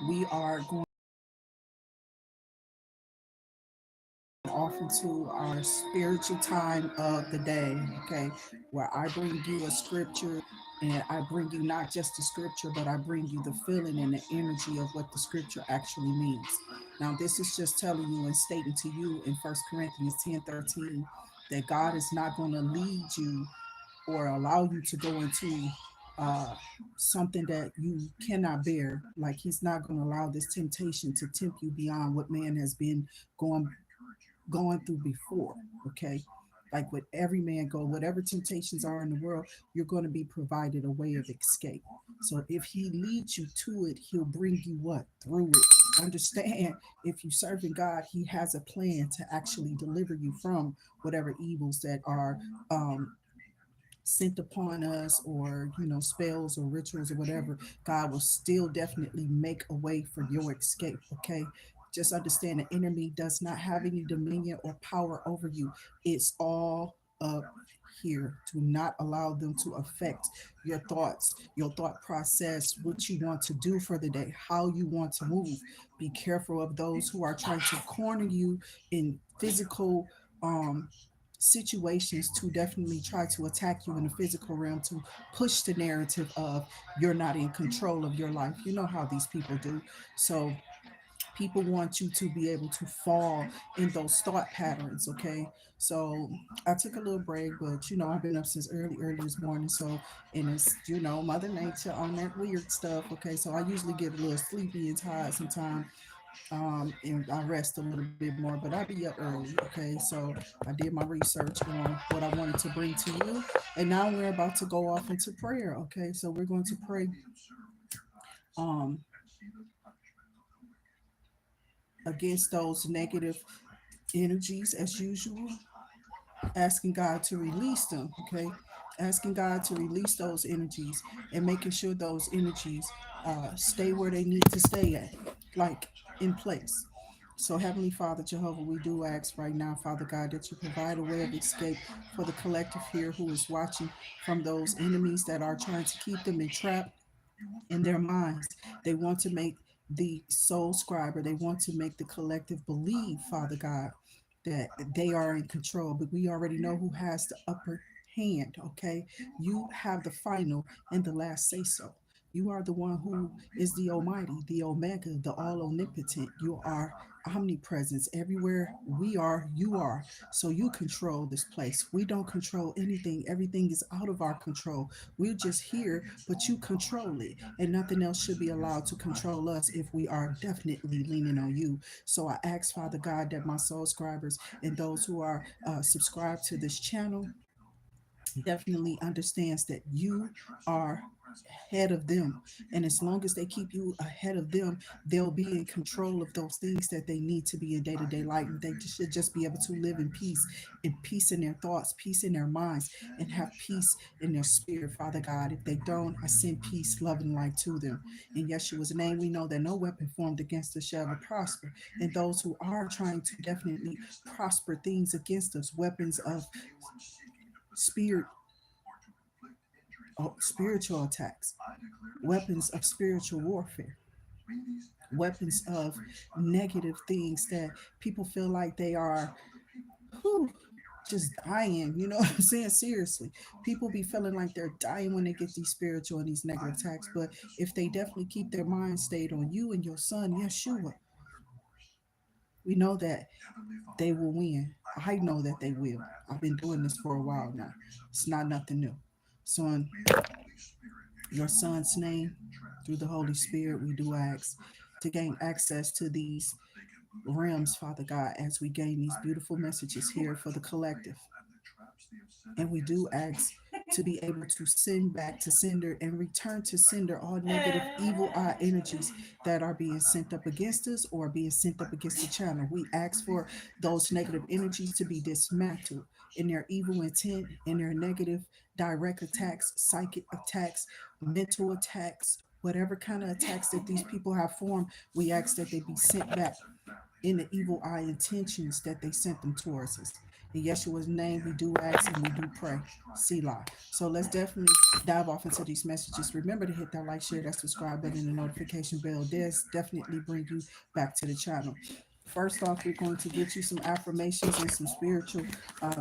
We are going off into our spiritual time of the day, okay, where I bring you a scripture and I bring you not just the scripture, but I bring you the feeling and the energy of what the scripture actually means. Now, this is just telling you and stating to you in 1 Corinthians 10:13 that God is not going to lead you or allow you to go into uh, something that you cannot bear. Like he's not going to allow this temptation to tempt you beyond what man has been going going through before. Okay. Like with every man go, whatever temptations are in the world, you're going to be provided a way of escape. So if he leads you to it, he'll bring you what? Through it. Understand, if you serving God, he has a plan to actually deliver you from whatever evils that are sent upon us, or spells or rituals or whatever. God will still definitely make a way for your escape. Okay, just understand the enemy does not have any dominion or power over you. It's all up here. Do not allow them to affect your thoughts, your thought process, what you want to do for the day, how you want to move. Be careful of those who are trying to corner you in physical situations, to definitely try to attack you in the physical realm, to push the narrative of you're not in control of your life. You know how these people do. So people want you to be able to fall in those thought patterns. Okay, so I took a little break, but I've been up since early this morning. So, and it's Mother Nature on that weird stuff. Okay, so I usually get a little sleepy and tired sometimes, and I rest a little bit more, but I be up early. Okay, so I did my research on what I wanted to bring to you, and now we're about to go off into prayer. Okay, so we're going to pray um, against those negative energies as usual, asking God to release them. Okay, asking God to release those energies and making sure those energies stay where they need to stay at, like in place. So, Heavenly Father, Jehovah, we do ask right now, Father God, that you provide a way of escape for the collective here who is watching from those enemies that are trying to keep them entrapped in their minds. They want to make the soul scriber, they want to make the collective believe, Father God, that they are in control. But we already know who has the upper hand. Okay, you have the final and the last say so. You are the one who is the Almighty, the Omega, the All Omnipotent. You are omnipresence. Everywhere we are, you are. So you control this place. We don't control anything. Everything is out of our control. We're just here, but you control it. And nothing else should be allowed to control us if we are definitely leaning on you. So I ask, Father God, that my soul scribers and those who are subscribed to this channel definitely understands that you are ahead of them, and as long as they keep you ahead of them, they'll be in control of those things that they need to be in day-to-day life. They should just be able to live in peace in their thoughts, peace in their minds, and have peace in their spirit. Father God, if they don't, I send peace, love, and light to them. In Yeshua's name, we know that no weapon formed against us shall ever prosper, and those who are trying to definitely prosper things against us, weapons of spirit, spiritual attacks, weapons of spiritual warfare, weapons of negative things that people feel like they are whew, just dying. You know what I'm saying? Seriously, people be feeling like they're dying when they get these spiritual and these negative attacks. But if they definitely keep their mind stayed on you and your son, Yeshua, we know that they will win. I know that they will. I've been doing this for a while now. It's not nothing new. So in your son's name, through the Holy Spirit, we do ask to gain access to these realms, Father God, as we gain these beautiful messages here for the collective. And we do ask to be able to send back to sender and return to sender all negative evil eye energies that are being sent up against us or being sent up against the channel. We ask for those negative energies to be dismantled in their evil intent, in their negative direct attacks, psychic attacks, mental attacks, whatever kind of attacks that these people have formed. We ask that they be sent back in the evil eye intentions that they sent them towards us. In Yeshua's name, we do ask and we do pray. Selah. So let's definitely dive off into these messages. Remember to hit that like, share, that subscribe button, and the notification bell. This definitely bring you back to the channel. First off, we're going to get you some affirmations and some spiritual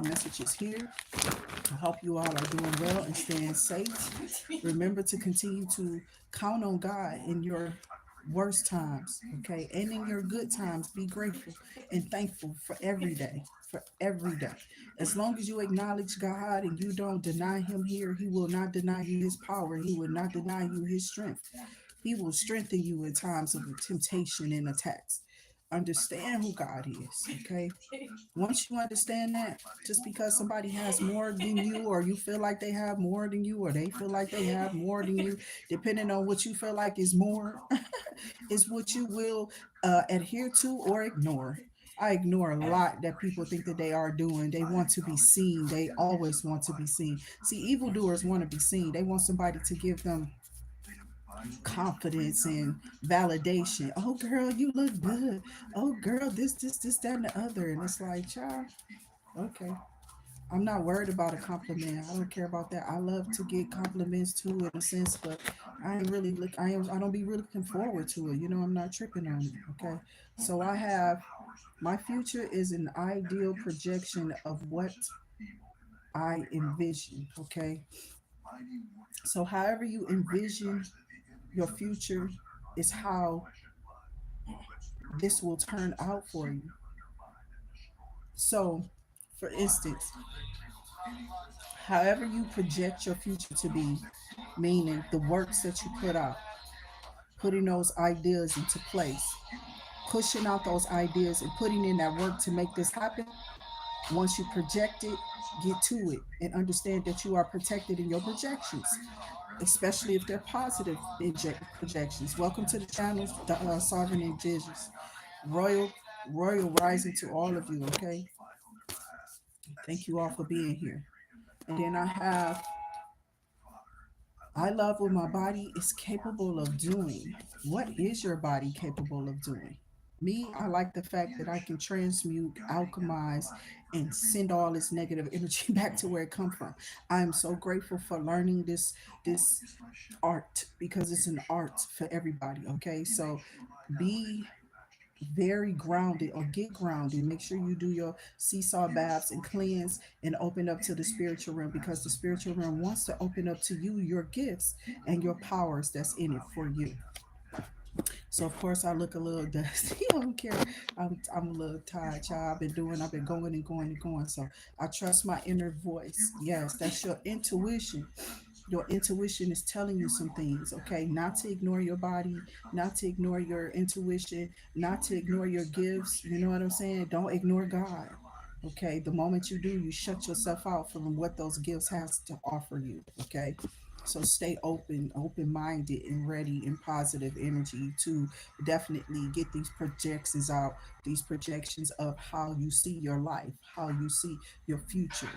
messages here. I hope you all are doing well and staying safe. Remember to continue to count on God in your worst times, okay? And in your good times, be grateful and thankful for every day. For every day. As long as you acknowledge God and you don't deny Him here, He will not deny you His power. He will not deny you His strength. He will strengthen you in times of temptation and attacks. Understand who God is, okay? Once you understand that, just because somebody has more than you, or you feel like they have more than you, or they feel like they have more than you, depending on what you feel like is more, is what you will adhere to or ignore. I ignore a lot that people think that they are doing. They want to be seen. They always want to be seen. See, evildoers want to be seen. They want somebody to give them confidence and validation. Oh, girl, you look good. Oh, girl, this, that, and the other. And it's like, child, okay. I'm not worried about a compliment. I don't care about that. I love to get compliments too, in a sense, but I ain't really look. I don't be really looking forward to it. I'm not tripping on it. Okay, so I have my future is an ideal projection of what I envision. Okay, so however you envision your future is how this will turn out for you. So, for instance, however you project your future to be, meaning the works that you put out, putting those ideas into place, pushing out those ideas and putting in that work to make this happen. Once you project it, get to it and understand that you are protected in your projections, especially if they're positive projections. Welcome to the channel, the Sovereign Indigenous. Royal, royal rising to all of you, okay? Thank you all for being here. And then I have I love what my body is capable of doing. What is your body capable of doing? Me, I like the fact that I can transmute, alchemize, and send all this negative energy back to where it come from. I am so grateful for learning this art because it's an art for everybody. Okay, so be very grounded or get grounded. Make sure you do your seesaw baths and cleanse and open up to the spiritual realm, because the spiritual realm wants to open up to you your gifts and your powers that's in it for you. So of course I look a little dusty. I don't care. I'm a little tired, child. I've been going and going and going. So I trust my inner voice. Yes, that's your intuition. Your intuition is telling you some things, okay? Not to ignore your body, not to ignore your intuition, not to ignore your gifts. You know what I'm saying? Don't ignore God. Okay, the moment you do, you shut yourself out from what those gifts has to offer you. Okay, so stay open-minded and ready and positive energy to definitely get these projections out, these projections of how you see your life, how you see your future.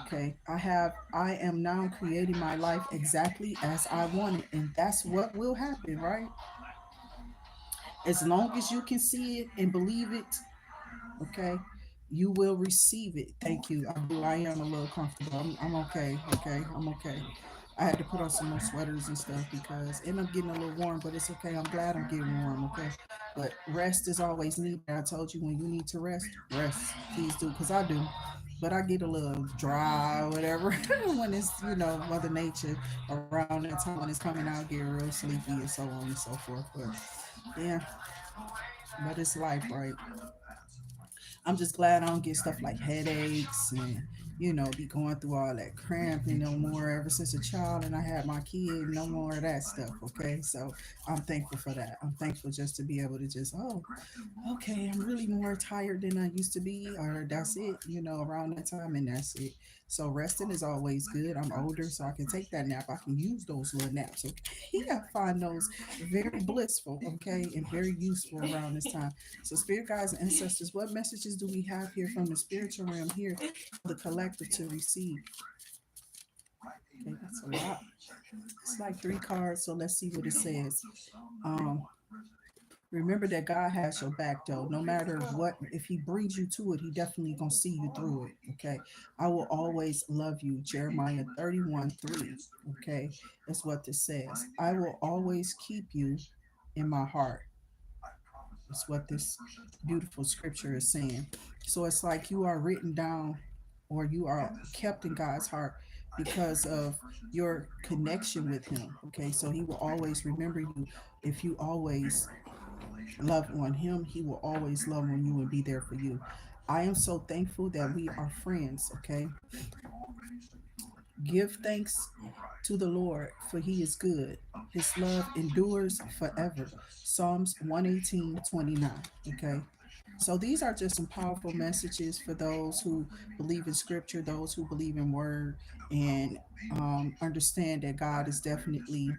Okay, I am now creating my life exactly as I want it, and that's what will happen, right? As long as you can see it and believe it, okay, you will receive it. Thank you. I do. I am a little comfortable. I'm okay. Okay, I'm okay. I had to put on some more sweaters and stuff because, and I'm getting a little warm, but it's okay. I'm glad I'm getting warm. Okay, but rest is always needed. I told you, when you need to rest, rest. Please do, because I do. But I get a little dry, or whatever, when it's, Mother Nature around that time when it's coming out, get real sleepy and so on and so forth. But yeah, but it's life, right? I'm just glad I don't get stuff like headaches and, be going through all that cramping no more. Ever since a child and I had my kid, no more of that stuff. Okay. So I'm thankful for that. I'm thankful just to be able to just, oh, okay, I'm really more tired than I used to be, or that's it, around that time, and that's it. So resting is always good. I'm older, so I can take that nap. I can use those little naps. Okay. I find those very blissful, okay, and very useful around this time. So, spirit guides and ancestors, what messages do we have here from the spiritual realm here for the collective to receive? Okay, that's a lot. It's like three cards, so let's see what it says. Um, Remember that God has your back though. No matter what, if he brings you to it, he definitely gonna see you through it. Okay. I will always love you. Jeremiah 31:3. Okay. That's what this says. I will always keep you in my heart. It's what this beautiful scripture is saying. So it's like you are written down or you are kept in God's heart because of your connection with him. Okay. So he will always remember you if you always love on him. He will always love on you and be there for you. I am so thankful that we are friends. Okay. Give thanks to the Lord, for he is good. His love endures forever. Psalms 118:29. Okay. So these are just some powerful messages for those who believe in scripture, those who believe in word, and understand that God is definitely,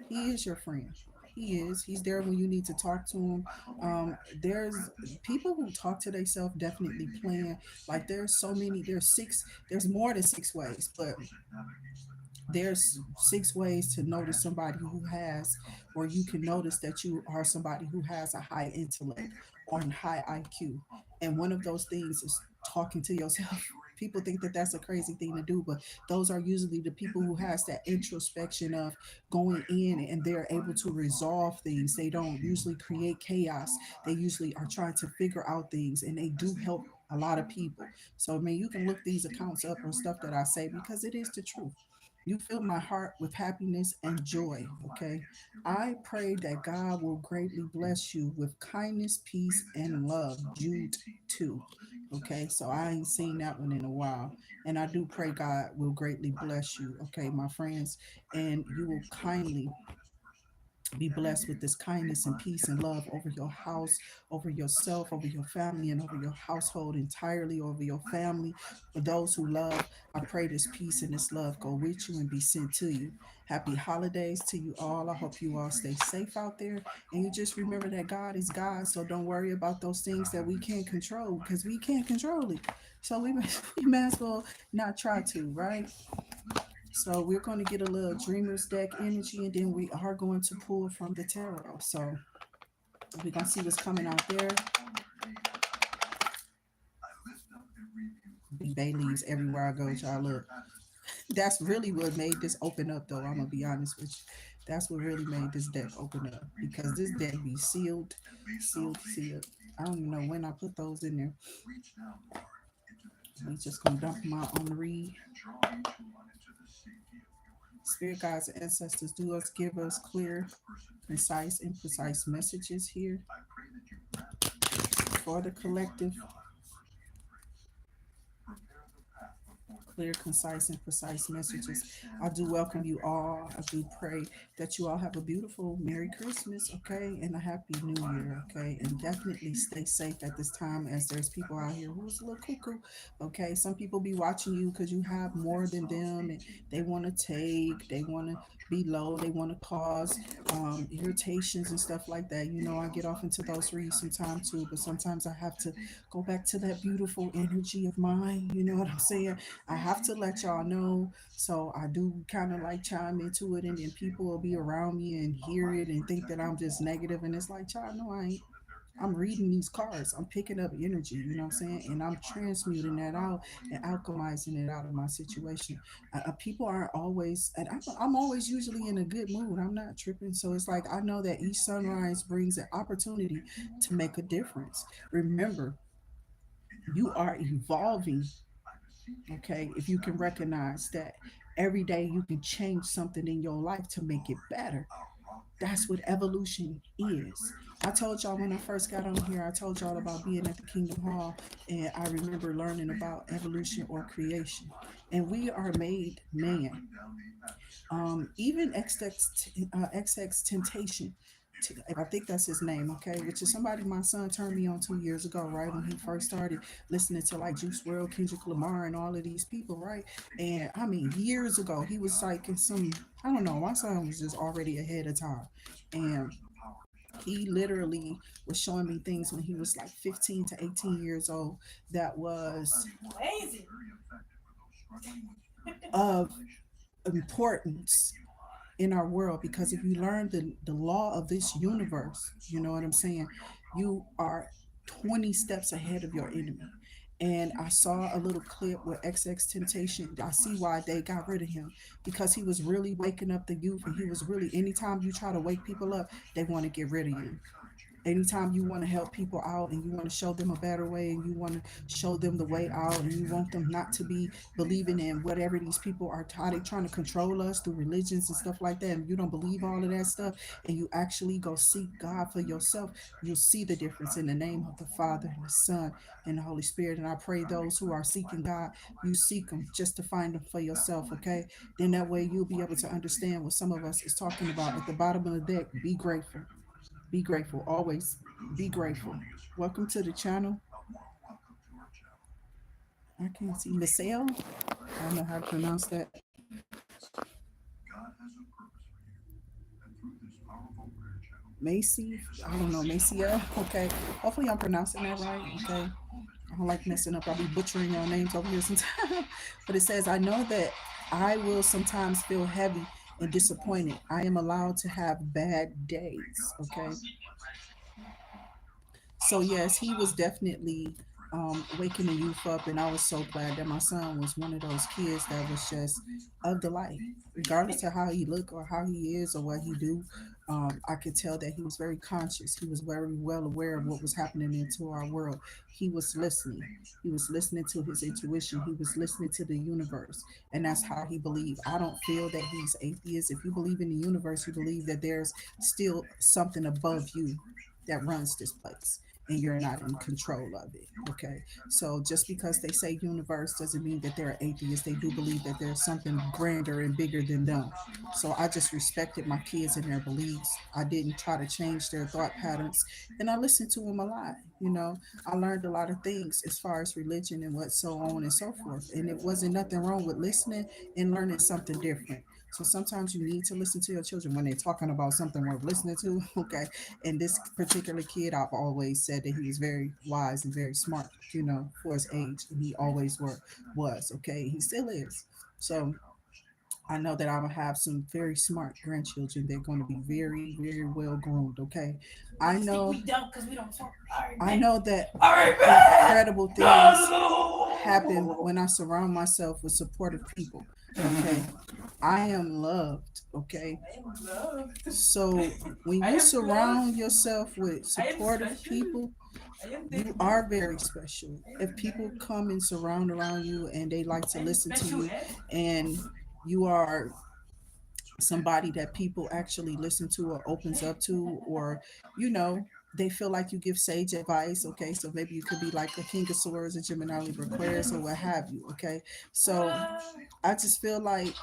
he is your friend. He is. He's there when you need to talk to him. There's people who talk to themselves definitely plan. Like there's so many. There's more than six ways, but there's six ways to notice somebody who has, or you can notice that you are somebody who has a high intellect or a high IQ. And one of those things is talking to yourself. People think that that's a crazy thing to do, but those are usually the people who has that introspection of going in and they're able to resolve things. They don't usually create chaos. They usually are trying to figure out things, and they do help a lot of people. So I mean, you can look these accounts up or stuff that I say because it is the truth. You fill my heart with happiness and joy. Okay. I pray that God will greatly bless you with kindness, peace, and love. Jude 2. Okay. So I ain't seen that one in a while. And I do pray God will greatly bless you. Okay, my friends. And you will kindly be blessed with this kindness and peace and love over your house, over yourself, over your family, and over your household entirely, over your family. For those who love, I pray this peace and this love go with you and be sent to you. Happy holidays to you all. I hope you all stay safe out there. And you just remember that God is God. So don't worry about those things that we can't control because we can't control it. So we may as well not try to, right? So we're going to get a little dreamers deck energy, and then we are going to pull from the tarot. So we're going to see what's coming out there. Be bay leaves everywhere I go, y'all. Look, that's really what made this open up, though. I'm going to be honest with you. That's what really made this deck open up because this deck be sealed, sealed, sealed. I don't even know when I put those in there. We just going to dump them out on the read. Spirit guides and ancestors, do us give us clear, concise, and precise messages here for the collective. Clear, concise, and precise messages. I do welcome you all. I do pray that you all have a beautiful Merry Christmas, okay, and a Happy New Year, okay, and definitely stay safe at this time as there's people out here who's a little cuckoo, okay. Some people be watching you because you have more than them, and they want to take, they want to be low, they want to cause irritations and stuff like that. You know, I get off into those reads sometimes too, but sometimes I have to go back to that beautiful energy of mine. You know what I'm saying? I have to let y'all know. So I do kind of like chime into it, and then people will be around me and hear it and think that I'm just negative. And it's like, child, no, I ain't. I'm reading these cards. I'm picking up energy, you know what I'm saying? And I'm transmuting that out and alchemizing it out of my situation. People aren't always, and I'm always usually in a good mood. I'm not tripping. So it's like I know that each sunrise brings an opportunity to make a difference. Remember, you are evolving. Okay, if you can recognize that every day you can change something in your life to make it better. That's what evolution is. I told y'all when I first got on here, I told y'all about being at the Kingdom Hall, and I remember learning about evolution or creation. And we are made man. Even XX Temptation, I think that's his name, okay, which is somebody my son turned me on 2 years ago, right, when he first started listening to like Juice World, Kendrick Lamar, and all of these people, right? And I mean, years ago, he was like in some, I don't know, my son was just already ahead of time. And he literally was showing me things when he was like 15 to 18 years old that was of importance in our world, because if you learn the law of this universe, you know what I'm saying, you are 20 steps ahead of your enemy. And I saw a little clip with XX Temptation. I see why they got rid of him, because he was really waking up the youth, and he was really, anytime you try to wake people up, they want to get rid of you. Anytime you want to help people out and you want to show them a better way, and you want to show them the way out, and you want them not to be believing in whatever these people are taught, they trying to control us through religions and stuff like that, and you don't believe all of that stuff, and you actually go seek God for yourself, you'll see the difference in the name of the Father and the Son and the Holy Spirit. And I pray those who are seeking God, you seek them just to find them for yourself, okay? Then that way you'll be able to understand what some of us is talking about at the bottom of the deck. Be grateful. Be grateful. Always be grateful. Welcome to the channel. I can't see Michelle. I don't know how to pronounce that. Macy. I don't know. Macia. Okay. Hopefully I'm pronouncing that right. Okay. I don't like messing up. I'll be butchering your names over here sometimes. But it says, I know that I will sometimes feel heavy and disappointed. I am allowed to have bad days. Okay. So yes, he was definitely waking the youth up, and I was so glad that my son was one of those kids that was just of the light, regardless of how he look or how he is or what he do. I could tell that he was very conscious. He was very well aware of what was happening into our world. He was listening. He was listening to his intuition. He was listening to the universe, and that's how he believed. I don't feel that he's atheist. If you believe in the universe, you believe that there's still something above you that runs this place, and you're not in control of it. Okay. So just because they say universe doesn't mean that they're atheists. They do believe that there's something grander and bigger than them. So I just respected my kids and their beliefs. I didn't try to change their thought patterns, and I listened to them a lot. I learned a lot of things as far as religion and what so on and so forth. And it wasn't nothing wrong with listening and learning something different. So sometimes you need to listen to your children when they're talking about something worth listening to. Okay. And this particular kid, I've always said that he was very wise and very smart, for his age, and he always was. Okay, he still is. So I know that I'm gonna have some very smart grandchildren. They're going to be very, very well groomed. Okay, I know. We don't, because we don't talk. I know that incredible things happen when I surround myself with supportive people. Okay, I am loved. Okay, so when you surround yourself with supportive people, you are very special. If people come and surround around you and they like to listen to you, and you are somebody that people actually listen to or opens up to, or you know they feel like you give sage advice. Okay, so maybe you could be like a king of swords, a Gemini, Libra, Aquarius, or what have you. Okay, so I just feel like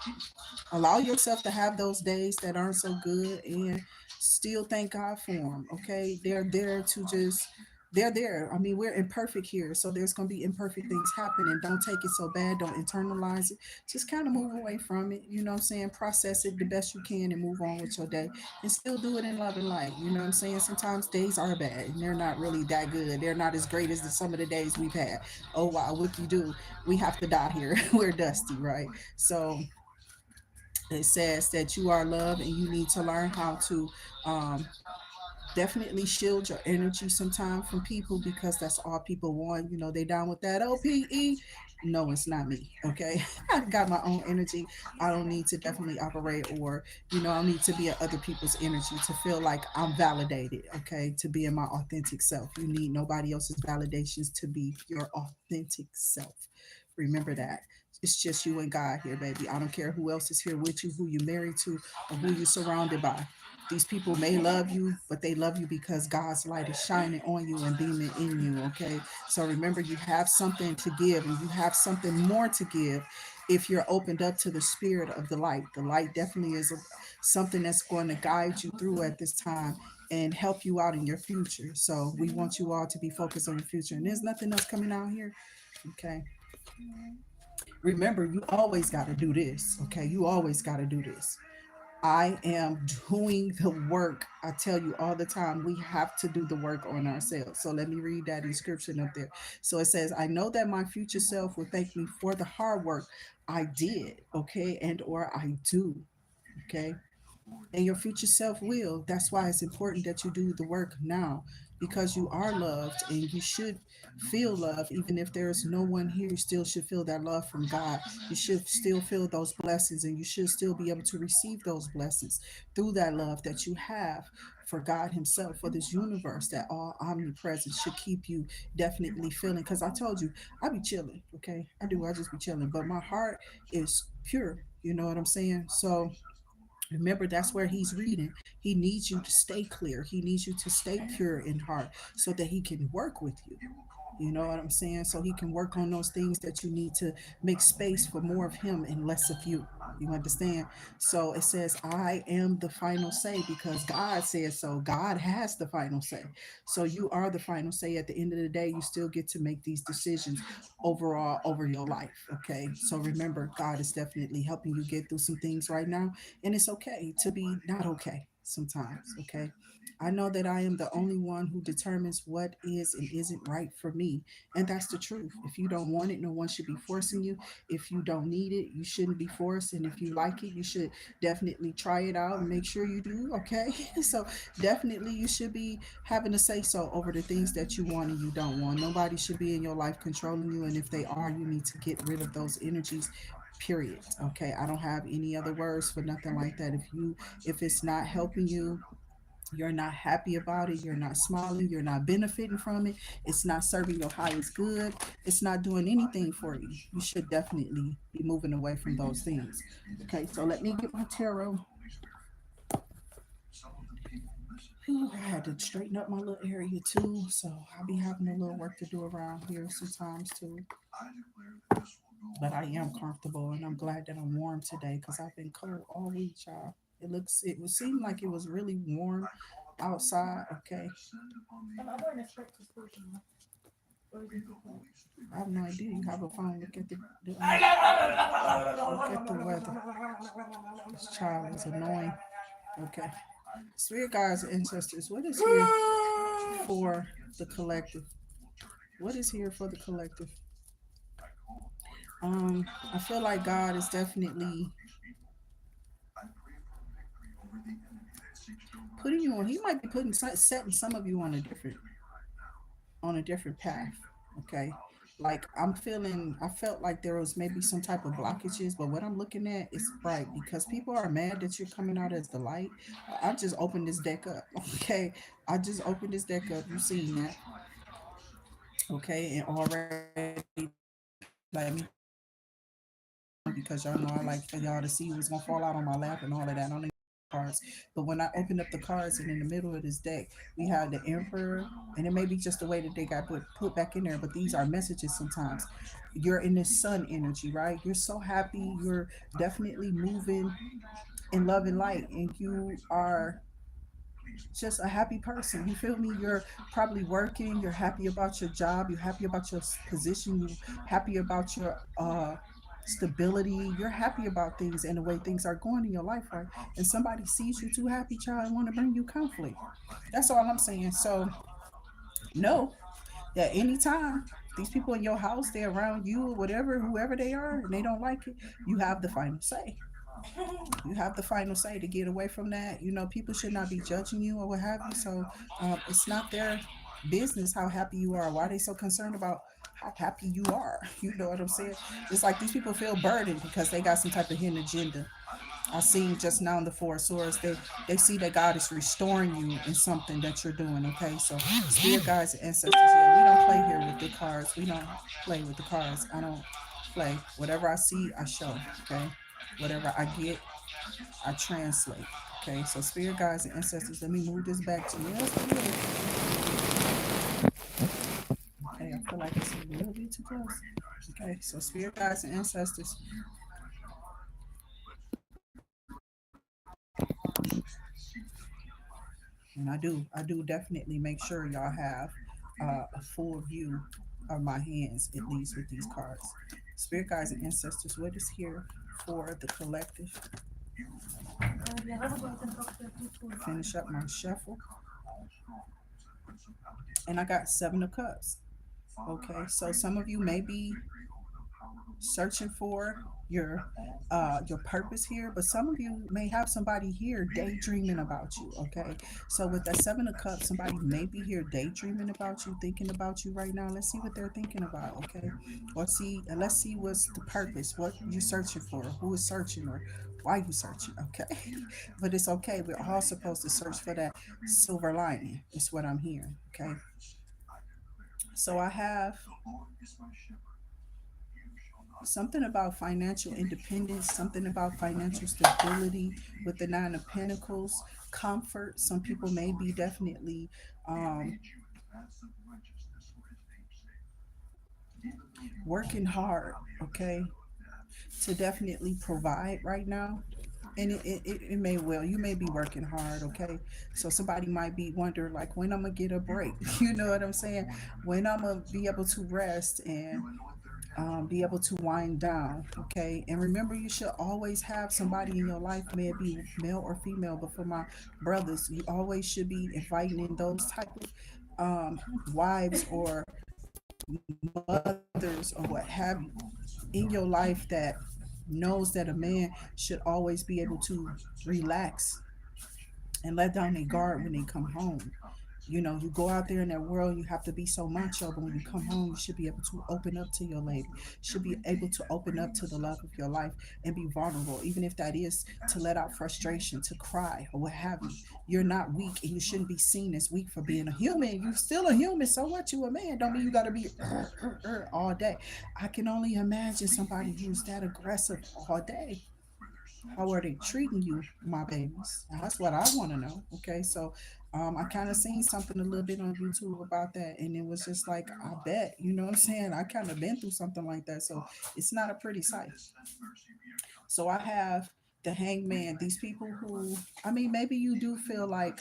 allow yourself to have those days that aren't so good, and still thank God for them. Okay, they're there to just, they're there. I mean, we're imperfect here, so there's going to be imperfect things happening. Don't take it so bad. Don't internalize it. Just kind of move away from it. You know what I'm saying? Process it the best you can and move on with your day, and still do it in love and light. You know what I'm saying? Sometimes days are bad and they're not really that good. They're not as great as some of the days we've had. Oh wow, what you do? We have to die here. We're dusty, right? So it says that you are loved, and you need to learn how to um, definitely shield your energy sometime from people, because that's all people want. They down with that OPE. No, it's not me. Okay. I got my own energy. I don't need to definitely operate, or I need to be in other people's energy to feel like I'm validated. Okay, to be in my authentic self. You need nobody else's validations to be your authentic self. Remember that. It's just you and God here, baby. I don't care who else is here with you, who you married to, or who you're surrounded by. These people may love you, but they love you because God's light is shining on you and beaming in you. Okay. So remember, you have something to give, and you have something more to give if you're opened up to the spirit of the light. The light definitely is something that's going to guide you through at this time and help you out in your future. So we want you all to be focused on your future. And there's nothing else coming out here. Okay. Remember, you always got to do this. Okay. You always got to do this. I am doing the work. I tell you all the time, we have to do the work on ourselves. So let me read that inscription up there. So it says, I know that my future self will thank me for the hard work I did, okay, and or I do, okay. and your future self will. That's why it's important that you do the work now, because you are loved and you should feel love. Even if there's no one here, you still should feel that love from God. You should still feel those blessings, and you should still be able to receive those blessings through that love that you have for God Himself, for this universe that all omnipresent should keep you definitely feeling. Because I told you, I be chilling, okay? I do, I just be chilling, but my heart is pure. You know what I'm saying? So remember, that's where he's reading. He needs you to stay clear. He needs you to stay pure in heart so that he can work with you. You know what I'm saying? So he can work on those things that you need to make space for more of him and less of you. You understand? So it says, I am the final say because God says so. God has the final say. So you are the final say. At the end of the day, you still get to make these decisions overall over your life. Okay. So remember, God is definitely helping you get through some things right now. And it's okay to be not okay sometimes. Okay. I know that I am the only one who determines what is and isn't right for me. And that's the truth. If you don't want it, no one should be forcing you. If you don't need it, you shouldn't be forced. And if you like it, you should definitely try it out and make sure you do. Okay. So definitely you should be having a say so over the things that you want and you don't want. Nobody should be in your life controlling you. And if they are, you need to get rid of those energies. Period. Okay. I don't have any other words for nothing like that. If it's not helping you, you're not happy about it, you're not smiling, you're not benefiting from it, it's not serving your highest good, it's not doing anything for you, you should definitely be moving away from those things. Okay, so let me get my tarot. Whew, I had to straighten up my little area too, so I'll be having a little work to do around here sometimes too. But I am comfortable and I'm glad that I'm warm today because I've been cold all week, y'all. It would seem like it was really warm outside. Okay, I have no idea. You have a phone. Look at the weather. This child is annoying. Okay. Spirit guides and ancestors, what is here for the collective? What is here for the collective? I feel like God is definitely putting you on. He might be setting some of you on a different path. Okay. Like I felt like there was maybe some type of blockages, but what I'm looking at is right because people are mad that you're coming out as the light. I just opened this deck up. Okay. I just opened this deck up. You've seen that. Okay. And already let me because y'all know I like for y'all to see what's gonna fall out on my lap and all of that. I don't need cards. But when I opened up the cards and in the middle of this deck, we have the Emperor, and it may be just the way that they got put back in there, but these are messages sometimes. You're in this sun energy, right? You're so happy, you're definitely moving in love and light, and you are just a happy person. You feel me? You're probably working, you're happy about your job, you're happy about your position, you're happy about your stability, you're happy about things and the way things are going in your life, right? And somebody sees you too happy, child, and want to bring you conflict. That's all I'm saying. So know that anytime these people in your house, they're around you or whatever, whoever they are, and they don't like it, you have the final say. You have the final say to get away from that. You know, people should not be judging you or what have you. So it's not their business how happy you are. Why are they so concerned about how happy you are? You know what I'm saying? It's like these people feel burdened because they got some type of hidden agenda. I seen just now in the Four of Swords, they see that God is restoring you in something that you're doing. Okay, so spirit guides and ancestors. Yeah, we don't play here with the cards. We don't play with the cards. I don't play. Whatever I see, I show. Okay, whatever I get, I translate. Okay, so spirit guides and ancestors. Let me move this back to you. Okay, I feel like it's a little bit too close. Okay, so spirit guides and ancestors. And I do definitely make sure y'all have a full view of my hands, at least with these cards. Spirit guides and ancestors, what is here for the collective? Finish up my shuffle. And I got Seven of Cups. Okay, so some of you may be searching for your purpose here, but some of you may have somebody here daydreaming about you. Okay, so with that Seven of Cups, somebody may be here daydreaming about you, thinking about you right now. Let's see what they're thinking about. Okay, or see, let's see what's the purpose, what you're searching for, who is searching, or why you searching. Okay, but it's okay. We're all supposed to search for that silver lining. Is what I'm hearing. Okay, so I have something about financial independence, something about financial stability with the Nine of Pentacles, comfort. Some people may be definitely working hard, okay, to definitely provide right now. And it may well, you may be working hard, okay? So somebody might be wondering, like, when I'm gonna get a break. You know what I'm saying? When I'm gonna be able to rest and be able to wind down, okay? And remember, you should always have somebody in your life, may it be male or female, but for my brothers, you always should be inviting in those type of wives or mothers or what have you in your life that knows that a man should always be able to relax and let down their guard when they come home. You know, you go out there in that world, you have to be so macho, but when you come home, you should be able to open up to your lady, should be able to open up to the love of your life and be vulnerable, even if that is to let out frustration, to cry, or what have you. You're not weak, and you shouldn't be seen as weak for being a human. You're still a human. So what? You a man? Don't mean you got to be all day. I can only imagine somebody who's that aggressive all day. How are they treating you, my babies? That's what I want to know. Okay, so I kind of seen something a little bit on YouTube about that, and it was just like, I bet, you know what I'm saying? I kind of been through something like that, so it's not a pretty sight. So I have the hangman, these people who, I mean, maybe you do feel like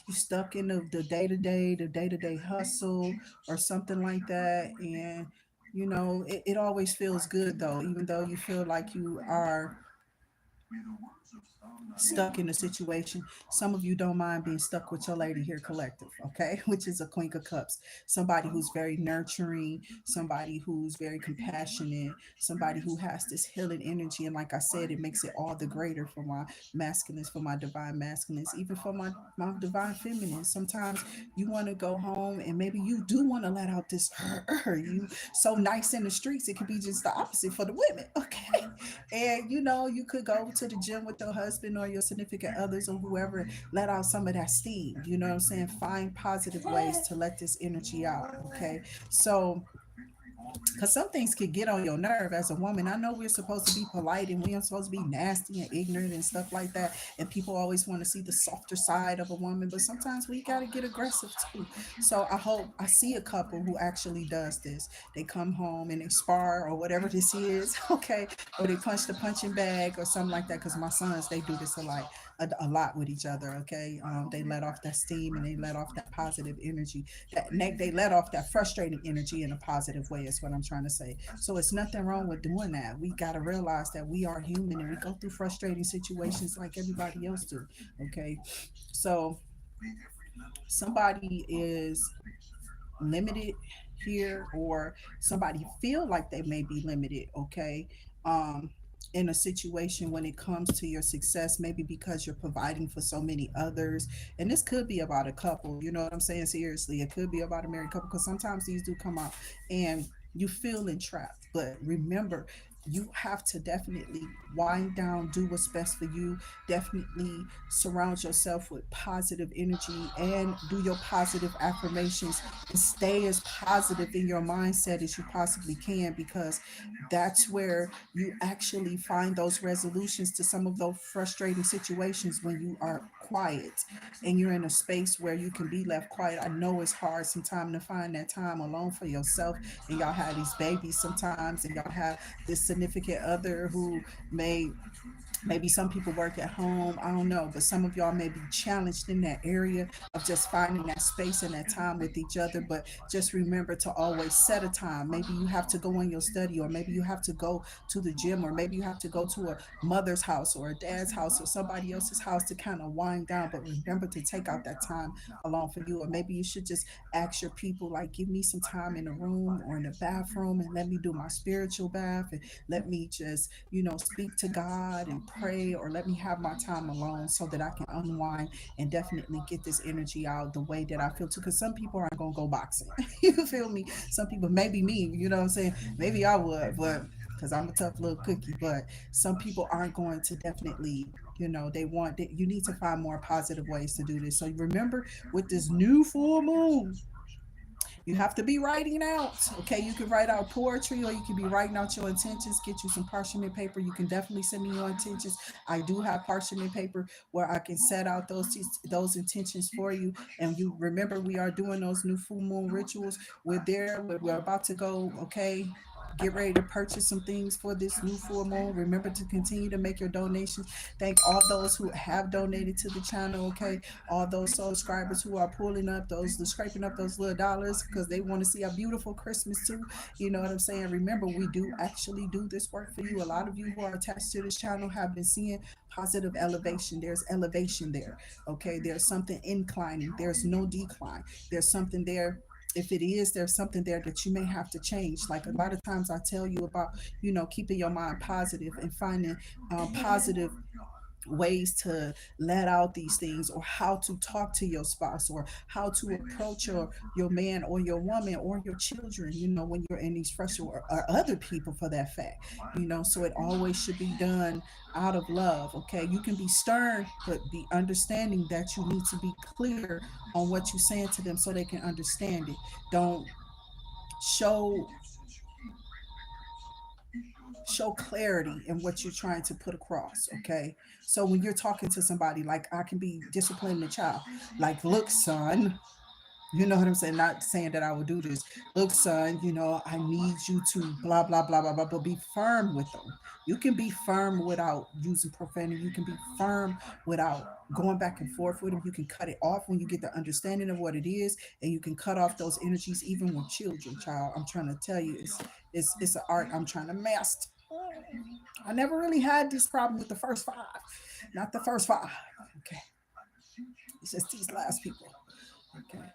you stuck in the day-to-day, the day-to-day hustle or something like that. And, you know, it always feels good though, even though you feel like you are stuck in a situation. Some of you don't mind being stuck with your lady here collective, okay? Which is a Queen of Cups. Somebody who's very nurturing, somebody who's very compassionate, somebody who has this healing energy. And like I said, it makes it all the greater for my masculines, for my divine masculines, even for my divine feminines. Sometimes you want to go home and maybe you do want to let out this you so nice in the streets. It could be just the opposite for the women, okay? And you know, you could go to the gym with your husband or your significant others or whoever, let out some of that steam. You know what I'm saying? Find positive ways to let this energy out. Okay. So, because some things could get on your nerve as a woman. I know we're supposed to be polite and we're supposed to be nasty and ignorant and stuff like that. And people always want to see the softer side of a woman, but sometimes we got to get aggressive too. So I hope I see a couple who actually does this. They come home and they spar or whatever this is, okay? Or they punch the punching bag or something like that. Because my sons, they do this a lot with each other, okay? They let off that steam and they let off that positive energy they let off that frustrating energy in a positive way is what I'm trying to say. So it's nothing wrong with doing that. We got to realize that we are human and we go through frustrating situations like everybody else do. Okay, so somebody is limited here, or somebody feel like they may be limited, okay, um in a situation when it comes to your success, maybe because you're providing for so many others. And this could be about a couple, you know what I'm saying? Seriously, it could be about a married couple, because sometimes these do come out and you feel entrapped. But remember, you have to definitely wind down, do what's best for you, definitely surround yourself with positive energy and do your positive affirmations and stay as positive in your mindset as you possibly can, because that's where you actually find those resolutions to some of those frustrating situations when you are quiet and you're in a space where you can be left quiet. I know it's hard sometimes to find that time alone for yourself, and y'all have these babies sometimes, and y'all have this significant other who may Maybe some people work at home, I don't know, but some of y'all may be challenged in that area of just finding that space and that time with each other. But just remember to always set a time. Maybe you have to go in your study, or maybe you have to go to the gym, or maybe you have to go to a mother's house or a dad's house or somebody else's house to kind of wind down. But remember to take out that time alone for you. Or maybe you should just ask your people, like, give me some time in the room or in the bathroom and let me do my spiritual bath, and let me just, speak to God and pray, or let me have my time alone so that I can unwind and definitely get this energy out the way that I feel to. Because some people aren't going to go boxing. You feel me? Some people, maybe me, you know what I'm saying? Maybe I would, but because I'm a tough little cookie, but some people aren't going to definitely, they want that. You need to find more positive ways to do this. So remember, with this new full moon, you have to be writing out. Okay, you can write out poetry, or you can be writing out your intentions. Get you some parchment paper. You can definitely send me your intentions. I do have parchment paper where I can set out those intentions for you. And you remember, we are doing those new full moon rituals. We're there. We're about to go. Okay. Get ready to purchase some things for this new full moon. Remember to continue to make your donations. Thank all those who have donated to the channel. Okay, all those subscribers who are pulling up those, scraping up those little dollars because they want to see a beautiful Christmas too. You know what I'm saying? Remember, we do actually do this work for you. A lot of you who are attached to this channel have been seeing positive elevation. There's elevation there. Okay, there's something inclining. There's no decline. There's something there. If it is, there's something there that you may have to change. Like a lot of times I tell you about, keeping your mind positive and finding positive ways to let out these things, or how to talk to your spouse, or how to approach your man or your woman or your children, when you're in these frustrations, or other people for that fact. So it always should be done out of love. Okay, you can be stern, but be understanding that you need to be clear on what you're saying to them so they can understand it. Don't show show clarity in what you're trying to put across. Okay, so when you're talking to somebody, like, I can be disciplining a child, like, look, son, you know what I'm saying? Not saying that I would do this. Look, son, I need you to blah, blah, blah, blah, blah, but be firm with them. You can be firm without using profanity. You can be firm without going back and forth with them. You can cut it off when you get the understanding of what it is, and you can cut off those energies even with children, child. I'm trying to tell you, it's an art I'm trying to master. I never really had this problem with the first five. Not the first five. Okay. It's just these last people. Okay.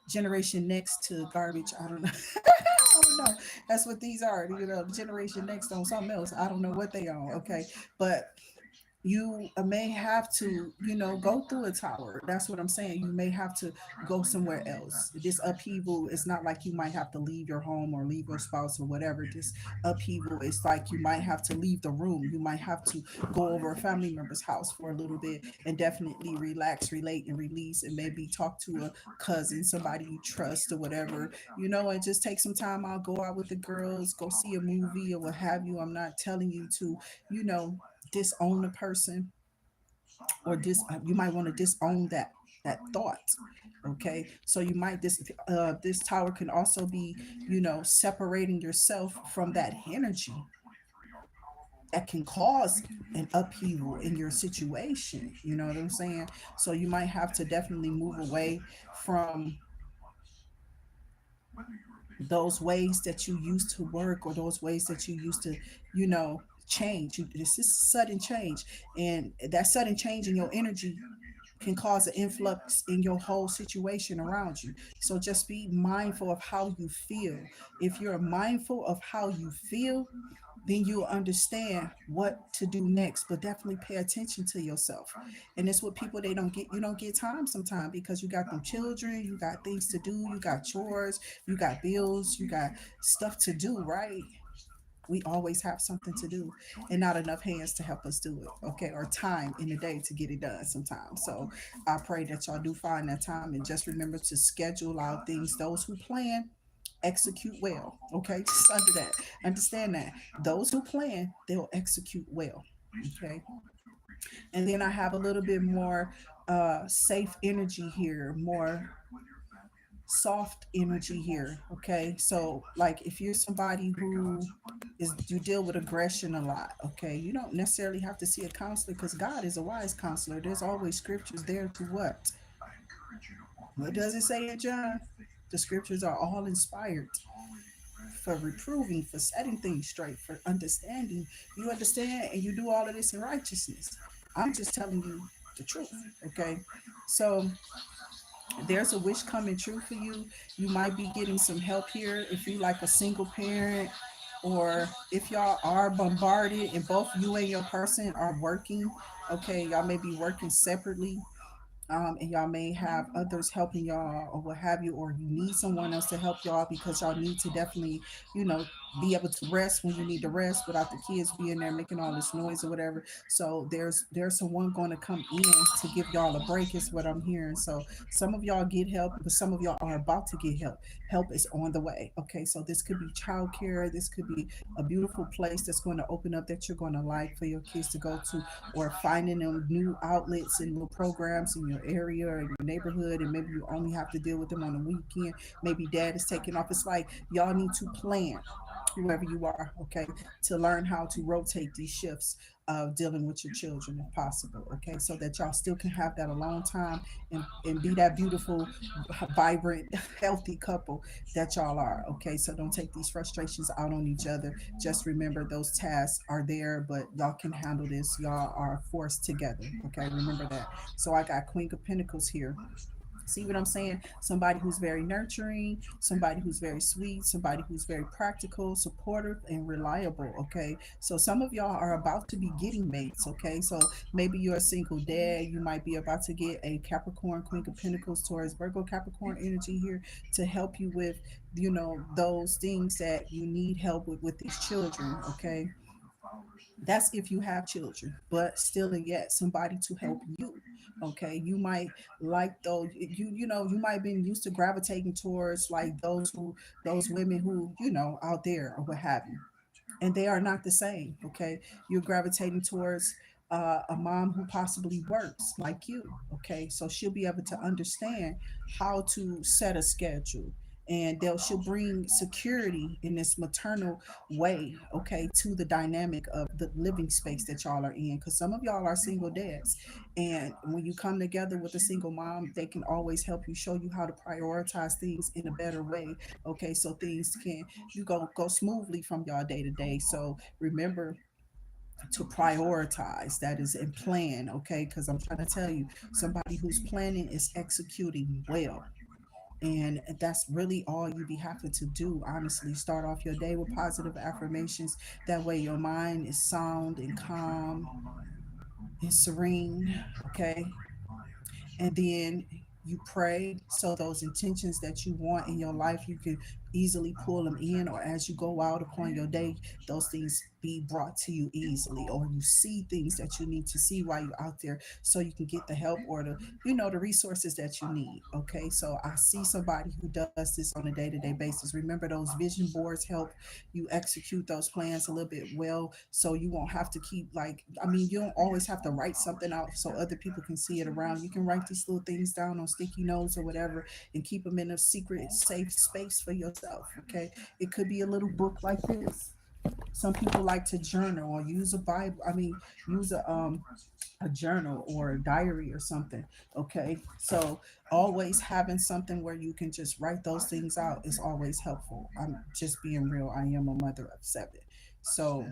Generation next to garbage. I don't know. I don't know. That's what these are. Generation next on something else. I don't know what they are. Okay. But you may have to, go through a tower. That's what I'm saying. You may have to go somewhere else. This upheaval is not like you might have to leave your home or leave your spouse or whatever. This upheaval is like you might have to leave the room. You might have to go over a family member's house for a little bit and definitely relax, relate, and release, and maybe talk to a cousin, somebody you trust or whatever, and just take some time out, go out with the girls, go see a movie or what have you. I'm not telling you to, you know, disown a person, or you might want to disown that thought. Okay, so you might this tower can also be, separating yourself from that energy that can cause an upheaval in your situation. You know what I'm saying? So you might have to definitely move away from those ways that you used to work, or those ways that you used to, change. This is sudden change, and that sudden change in your energy can cause an influx in your whole situation around you. So just be mindful of how you feel. If you're mindful of how you feel, then you'll understand what to do next. But definitely pay attention to yourself. And it's what people, they don't get. You don't get time sometimes because you got them children, you got things to do, you got chores, you got bills, you got stuff to do, right? We always have something to do and not enough hands to help us do it. Okay, or time in the day to get it done sometimes. So I pray that y'all do find that time, and just remember to schedule out things. Those who plan execute well. Okay, just under that, understand that those who plan, they'll execute well. Okay, and then I have a little bit more safe energy here, more soft energy here. Okay, so like if you're somebody who is, you deal with aggression a lot, okay, you don't necessarily have to see a counselor because God is a wise counselor. There's always scriptures there to what does it say in John? The scriptures are all inspired for reproving, for setting things straight, for understanding. You understand and you do all of this in righteousness. I'm just telling you the truth. Okay, so there's a wish coming true for you. You might be getting some help here if you like a single parent, or if y'all are bombarded and both you and your person are working. Okay, y'all may be working separately, and y'all may have others helping y'all or what have you, or you need someone else to help y'all because y'all need to definitely, you know, be able to rest when you need to rest without the kids being there making all this noise or whatever. So there's someone going to come in to give y'all a break is what I'm hearing. So some of y'all get help, but some of y'all are about to get help. Help is on the way. Okay, so this could be childcare, this could be a beautiful place that's going to open up that you're going to like for your kids to go to, or finding them new outlets and little programs in your area or in your neighborhood, and maybe you only have to deal with them on the weekend. Maybe dad is taking off. It's like y'all need to plan, whoever you are, okay, to learn how to rotate these shifts of dealing with your children if possible, okay, so that y'all still can have that alone time, and be that beautiful, vibrant, healthy couple that y'all are, okay. So don't take these frustrations out on each other. Just remember those tasks are there, but y'all can handle this. Y'all are forced together, okay, remember that. So I got Queen of Pentacles here. See what I'm saying? Somebody who's very nurturing, somebody who's very sweet, somebody who's very practical, supportive, and reliable. Okay. So some of y'all are about to be getting mates. Okay. So maybe you're a single dad. You might be about to get a Capricorn, Queen of Pentacles, Taurus, Virgo, Capricorn energy here to help you with, those things that you need help with these children. Okay. That's if you have children, but still and yet somebody to help you. Okay, you might like those, you might have been used to gravitating towards like those women who, out there or what have you, and they are not the same. Okay, you're gravitating towards a mom who possibly works like you. Okay, so she'll be able to understand how to set a schedule, and she'll bring security in this maternal way, okay, to the dynamic of the living space that y'all are in, because some of y'all are single dads, and when you come together with a single mom, they can always help you, show you how to prioritize things in a better way. Okay, so things can, you go smoothly from y'all day to day. So remember to prioritize, that is, and plan. Okay, because I'm trying to tell you, somebody who's planning is executing well, and that's really all you be having to do. Honestly, start off your day with positive affirmations. That way your mind is sound and calm and serene. Okay, and then you pray, so those intentions that you want in your life, you can easily pull them in, or as you go out upon your day, those things be brought to you easily, or you see things that you need to see while you're out there, so you can get the help or the resources that you need. Okay, so I see somebody who does this on a day-to-day basis. Remember, those vision boards help you execute those plans a little bit well, so you won't have to keep, like, I mean, you don't always have to write something out so other people can see it around. You can write these little things down on sticky notes or whatever, and keep them in a secret safe space for yourself. Okay, it could be a little book like this. Some people like to journal or use a Bible. I mean, use a journal or a diary or something. Okay, so always having something where you can just write those things out is always helpful. I'm just being real. I am a mother of seven, so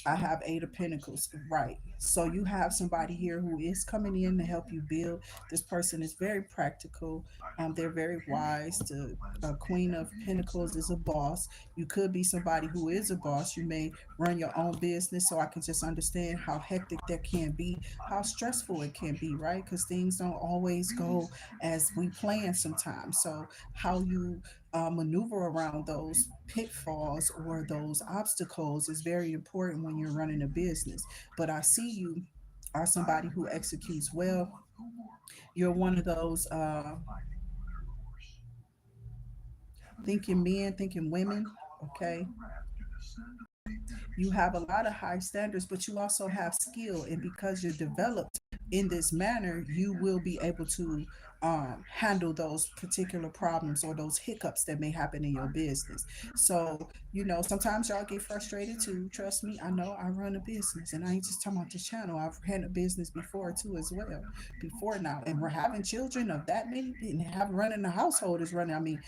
I have Eight of Pentacles, right? So you have somebody here who is coming in to help you build. This person is very practical. They're very wise. The Queen of Pentacles is a boss. You could be somebody who is a boss. You may run your own business, so I can just understand how hectic that can be, how stressful it can be, right? Because things don't always go as we plan sometimes. So how you maneuver around those pitfalls or those obstacles is very important when you're running a business. But I see you are somebody who executes well. You're one of those thinking men, thinking women. Okay, you have a lot of high standards, but you also have skill. And because you're developed in this manner, you will be able to handle those particular problems or those hiccups that may happen in your business. So, sometimes y'all get frustrated too. Trust me, I know I run a business, and I ain't just talking about this channel. I've ran a business before too, as well, before now. And we're having children of that many, and have running the household is running. I mean,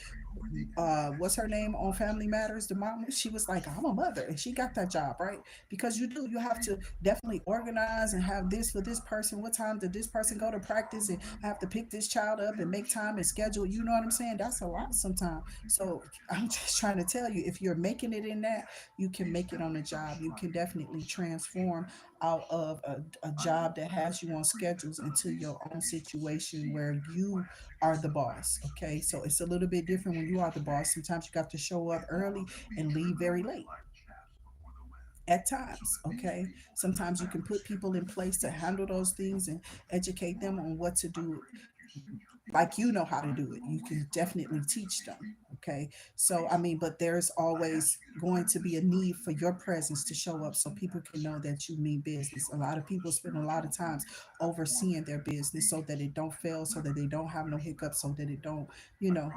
what's her name on Family Matters, the mom, she was like, I'm a mother, and she got that job, right? Because you have to definitely organize and have this for this person. What time did this person go to practice, and I have to pick this child up and make time and schedule, you know what I'm saying? That's a lot sometimes. So I'm just trying to tell you, if you're making it in that, you can make it on the job. You can definitely transform out of a job that has you on schedules into your own situation where you are the boss. Okay, so it's a little bit different when you are the boss. Sometimes you got to show up early and leave very late at times. Okay, sometimes you can put people in place to handle those things and educate them on what to do, like you know how to do it. You can definitely teach them. Okay. So, I mean, but there's always going to be a need for your presence to show up so people can know that you mean business. A lot of people spend a lot of times overseeing their business so that it don't fail, so that they don't have no hiccups, so that it don't, you know,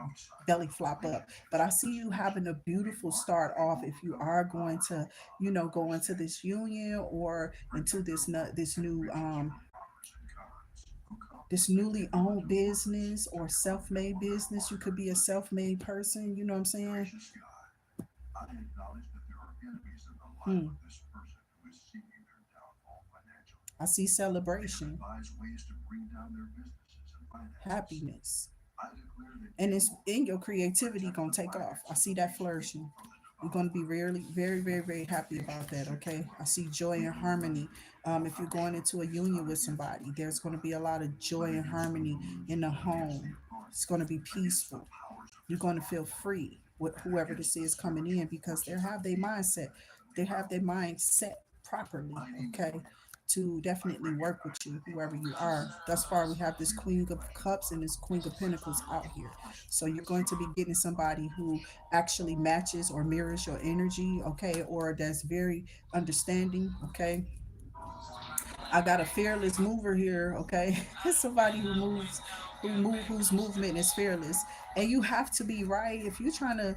belly flop up. But I see you having a beautiful start off if you are going to, go into this union or into this new this newly owned business or self-made business. You could be a self-made person, you know what I'm saying? Hmm. I see celebration, happiness, and it's in your creativity gonna take off. I see that flourishing. You're going to be really, very, very, very happy about that. Okay. I see joy and harmony. If you're going into a union with somebody, there's going to be a lot of joy and harmony in the home. It's going to be peaceful. You're going to feel free with whoever this is coming in because they have their mind set properly. Okay, to definitely work with you, whoever you are. Thus far, we have this Queen of Cups and this Queen of Pentacles out here. So you're going to be getting somebody who actually matches or mirrors your energy, okay, or that's very understanding, okay. I got a fearless mover here, okay? Somebody who moves, whose movement is fearless. And you have to be right. If you're trying to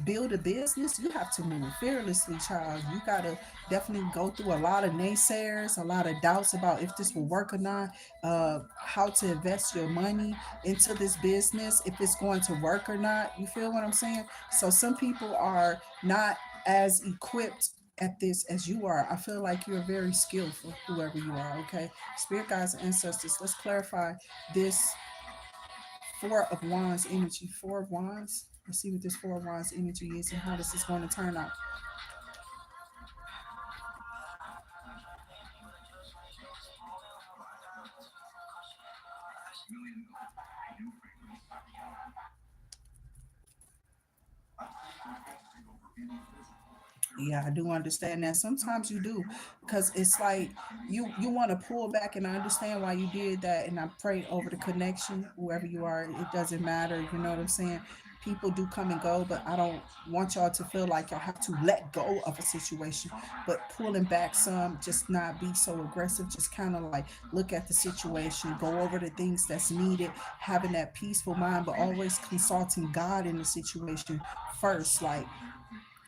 build a business, you have to move fearlessly, child. You gotta definitely go through a lot of naysayers, a lot of doubts about if this will work or not, how to invest your money into this business, if it's going to work or not. You feel what I'm saying? So some people are not as equipped at this as you are. I feel like you're very skillful, whoever you are, okay? Spirit guides and ancestors, let's clarify this Four of Wands energy. Four of Wands. Let's see what this Four of Wands energy is and how this is going to turn out. Yeah, I do understand that. Sometimes you do, because it's like you want to pull back, and I understand why you did that. And I pray over the connection, whoever you are. It doesn't matter. You know what I'm saying? People do come and go, but I don't want y'all to feel like y'all have to let go of a situation. But pulling back some, just not be so aggressive. Just kind of like look at the situation, go over the things that's needed, having that peaceful mind, but always consulting God in the situation first. Like,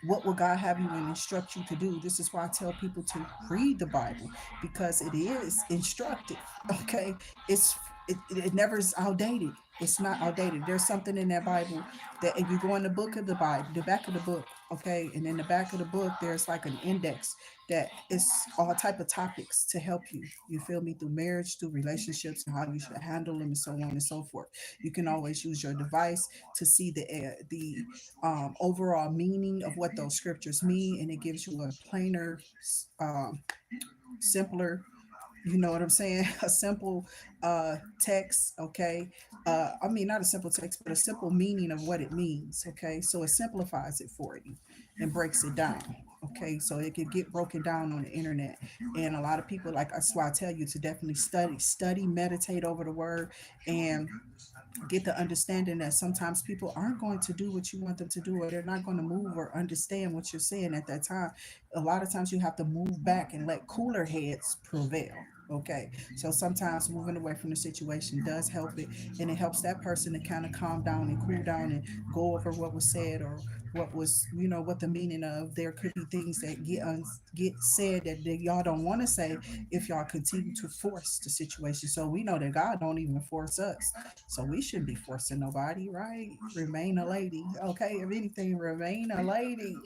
what will God have you and instruct you to do? This is why I tell people to read the Bible, because it is instructive. Okay, it never is outdated. It's not outdated. There's something in that Bible that, and you go in the book of the Bible, the back of the book, okay, and in the back of the book there's like an index that is all type of topics to help you. You feel me? Through marriage, through relationships, and how you should handle them, and so on and so forth. You can always use your device to see the overall meaning of what those scriptures mean, and it gives you a plainer, um, simpler, you know what I'm saying? A simple text, okay? I mean, not a simple text, but a simple meaning of what it means, okay? So it simplifies it for you and breaks it down, okay? So it can get broken down on the internet. And a lot of people, like, that's why I tell you to definitely study, meditate over the word, and get the understanding that sometimes people aren't going to do what you want them to do, or they're not going to move or understand what you're saying at that time. A lot of times you have to move back and let cooler heads prevail. Okay, so sometimes moving away from the situation does help it, and it helps that person to kind of calm down and cool down and go over what was said or what was, what the meaning of. There could be things that get said that y'all don't want to say if y'all continue to force the situation. So we know that God don't even force us, so we shouldn't be forcing nobody, right? Remain a lady, okay? If anything, remain a lady.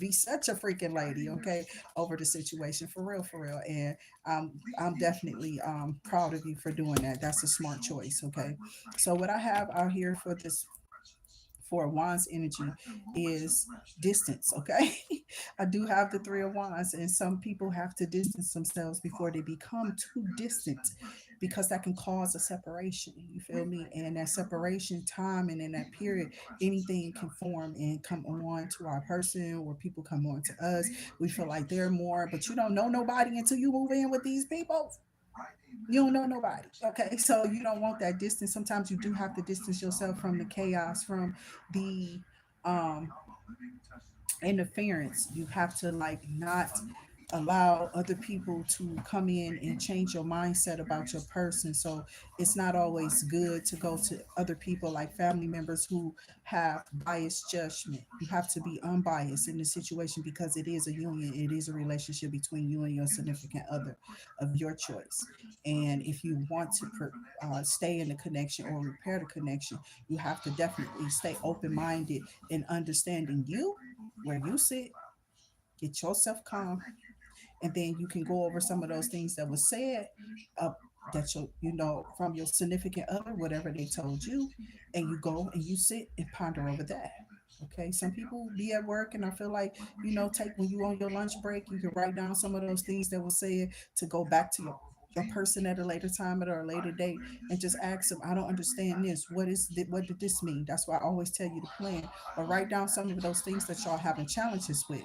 Be such a freaking lady, okay? Over the situation, for real, and I'm definitely proud of you for doing that. That's a smart choice. Okay. So what I have out here for this for Wands energy is distance. Okay. I do have the Three of Wands, and some people have to distance themselves before they become too distant because that can cause a separation. You feel me? And that separation time and in that period, anything can form and come on to our person, or people come on to us. We feel like they're more, but you don't know nobody until you move in with these people. You don't know nobody. Okay. So you don't want that distance. Sometimes you do have to distance yourself from the chaos, from the um interference. You have to like not allow other people to come in and change your mindset about your person. So it's not always good to go to other people like family members who have biased judgment. You have to be unbiased in the situation because it is a union, it is a relationship between you and your significant other of your choice. And if you want to stay in the connection or repair the connection, you have to definitely stay open minded and understanding you, where you sit, get yourself calm, and then you can go over some of those things that was said, uh, that from your significant other, whatever they told you, and you go and you sit and ponder over that. Okay, some people be at work, and I feel like, take when you on your lunch break, you can write down some of those things that was said to go back to your person at a later time at a later date, and just ask them, I don't understand this. What did this mean? That's why I always tell you to plan or write down some of those things that y'all having challenges with,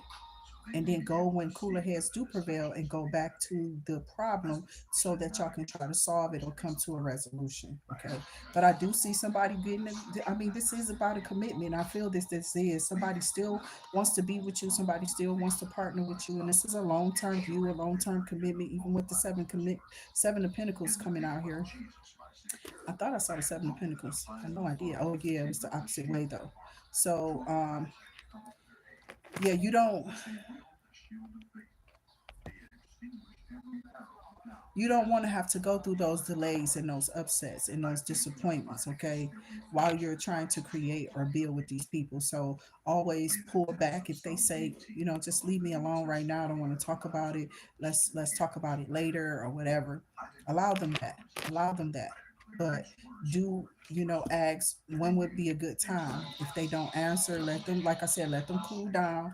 and then go when cooler heads do prevail and go back to the problem so that y'all can try to solve it or come to a resolution. Okay. But I do see somebody getting it. I mean, this is about a commitment. I feel this is somebody still wants to be with you, somebody still wants to partner with you, and this is a long-term view, a long-term commitment, even with the seven of pentacles coming out here. I thought I saw the seven of pentacles. I know I did. Oh yeah, it was the opposite way though. So yeah, you don't want to have to go through those delays and those upsets and those disappointments, okay, while you're trying to create or build with these people. So always pull back if they say, just leave me alone right now, I don't want to talk about it, let's talk about it later or whatever. Allow them that. Allow them that. But do, ask when would be a good time. If they don't answer, let them, like I said, let them cool down.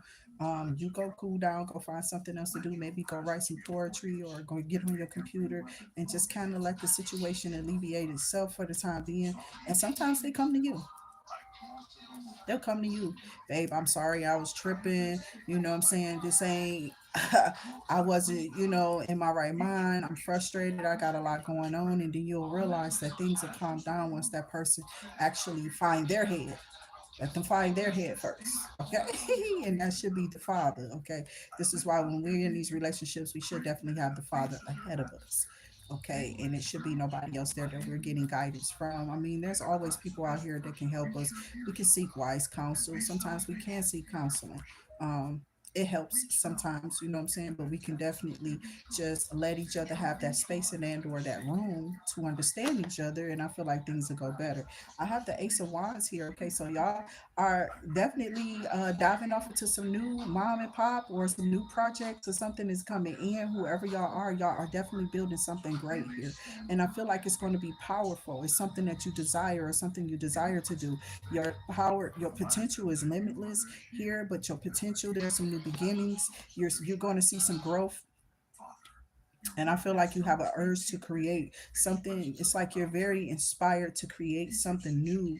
You go cool down, go find something else to do, maybe go write some poetry or go get on your computer and just kind of let the situation alleviate itself for the time being. And sometimes they come to you. They'll come to you, babe. I'm sorry, I was tripping. You know what I'm saying? This ain't, I wasn't, in my right mind. I'm frustrated. I got a lot going on. And then you'll realize that things will calm down once that person actually find their head. Let them find their head first, okay? And that should be the father, okay? This is why when we're in these relationships, we should definitely have the father ahead of us, okay? And it should be nobody else there that we're getting guidance from. I mean, there's always people out here that can help us. We can seek wise counsel. Sometimes we can seek counseling. Um, it helps sometimes, you know what I'm saying? But we can definitely just let each other have that space and or that room to understand each other. And I feel like things will go better. I have the Ace of Wands here. Okay, so y'all are definitely diving off into some new mom and pop or some new projects or something is coming in. Whoever y'all are definitely building something great here. And I feel like it's going to be powerful. It's something that you desire or something you desire to do. Your power, your potential is limitless here, but your potential, there's some new beginnings. You're going to see some growth, and I feel like you have an urge to create something. It's like you're very inspired to create something new,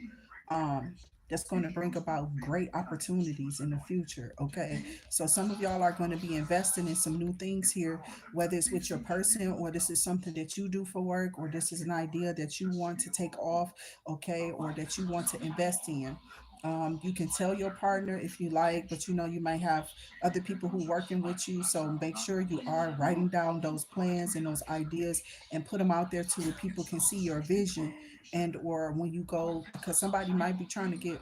um that's going to bring about great opportunities in the future. Okay, so some of y'all are going to be investing in some new things here, whether it's with your person or this is something that you do for work, or this is an idea that you want to take off, okay, or that you want to invest in. You can tell your partner if you like, but you might have other people who working with you. So make sure you are writing down those plans and those ideas and put them out there to where people can see your vision. And or when you go, because somebody might be trying to get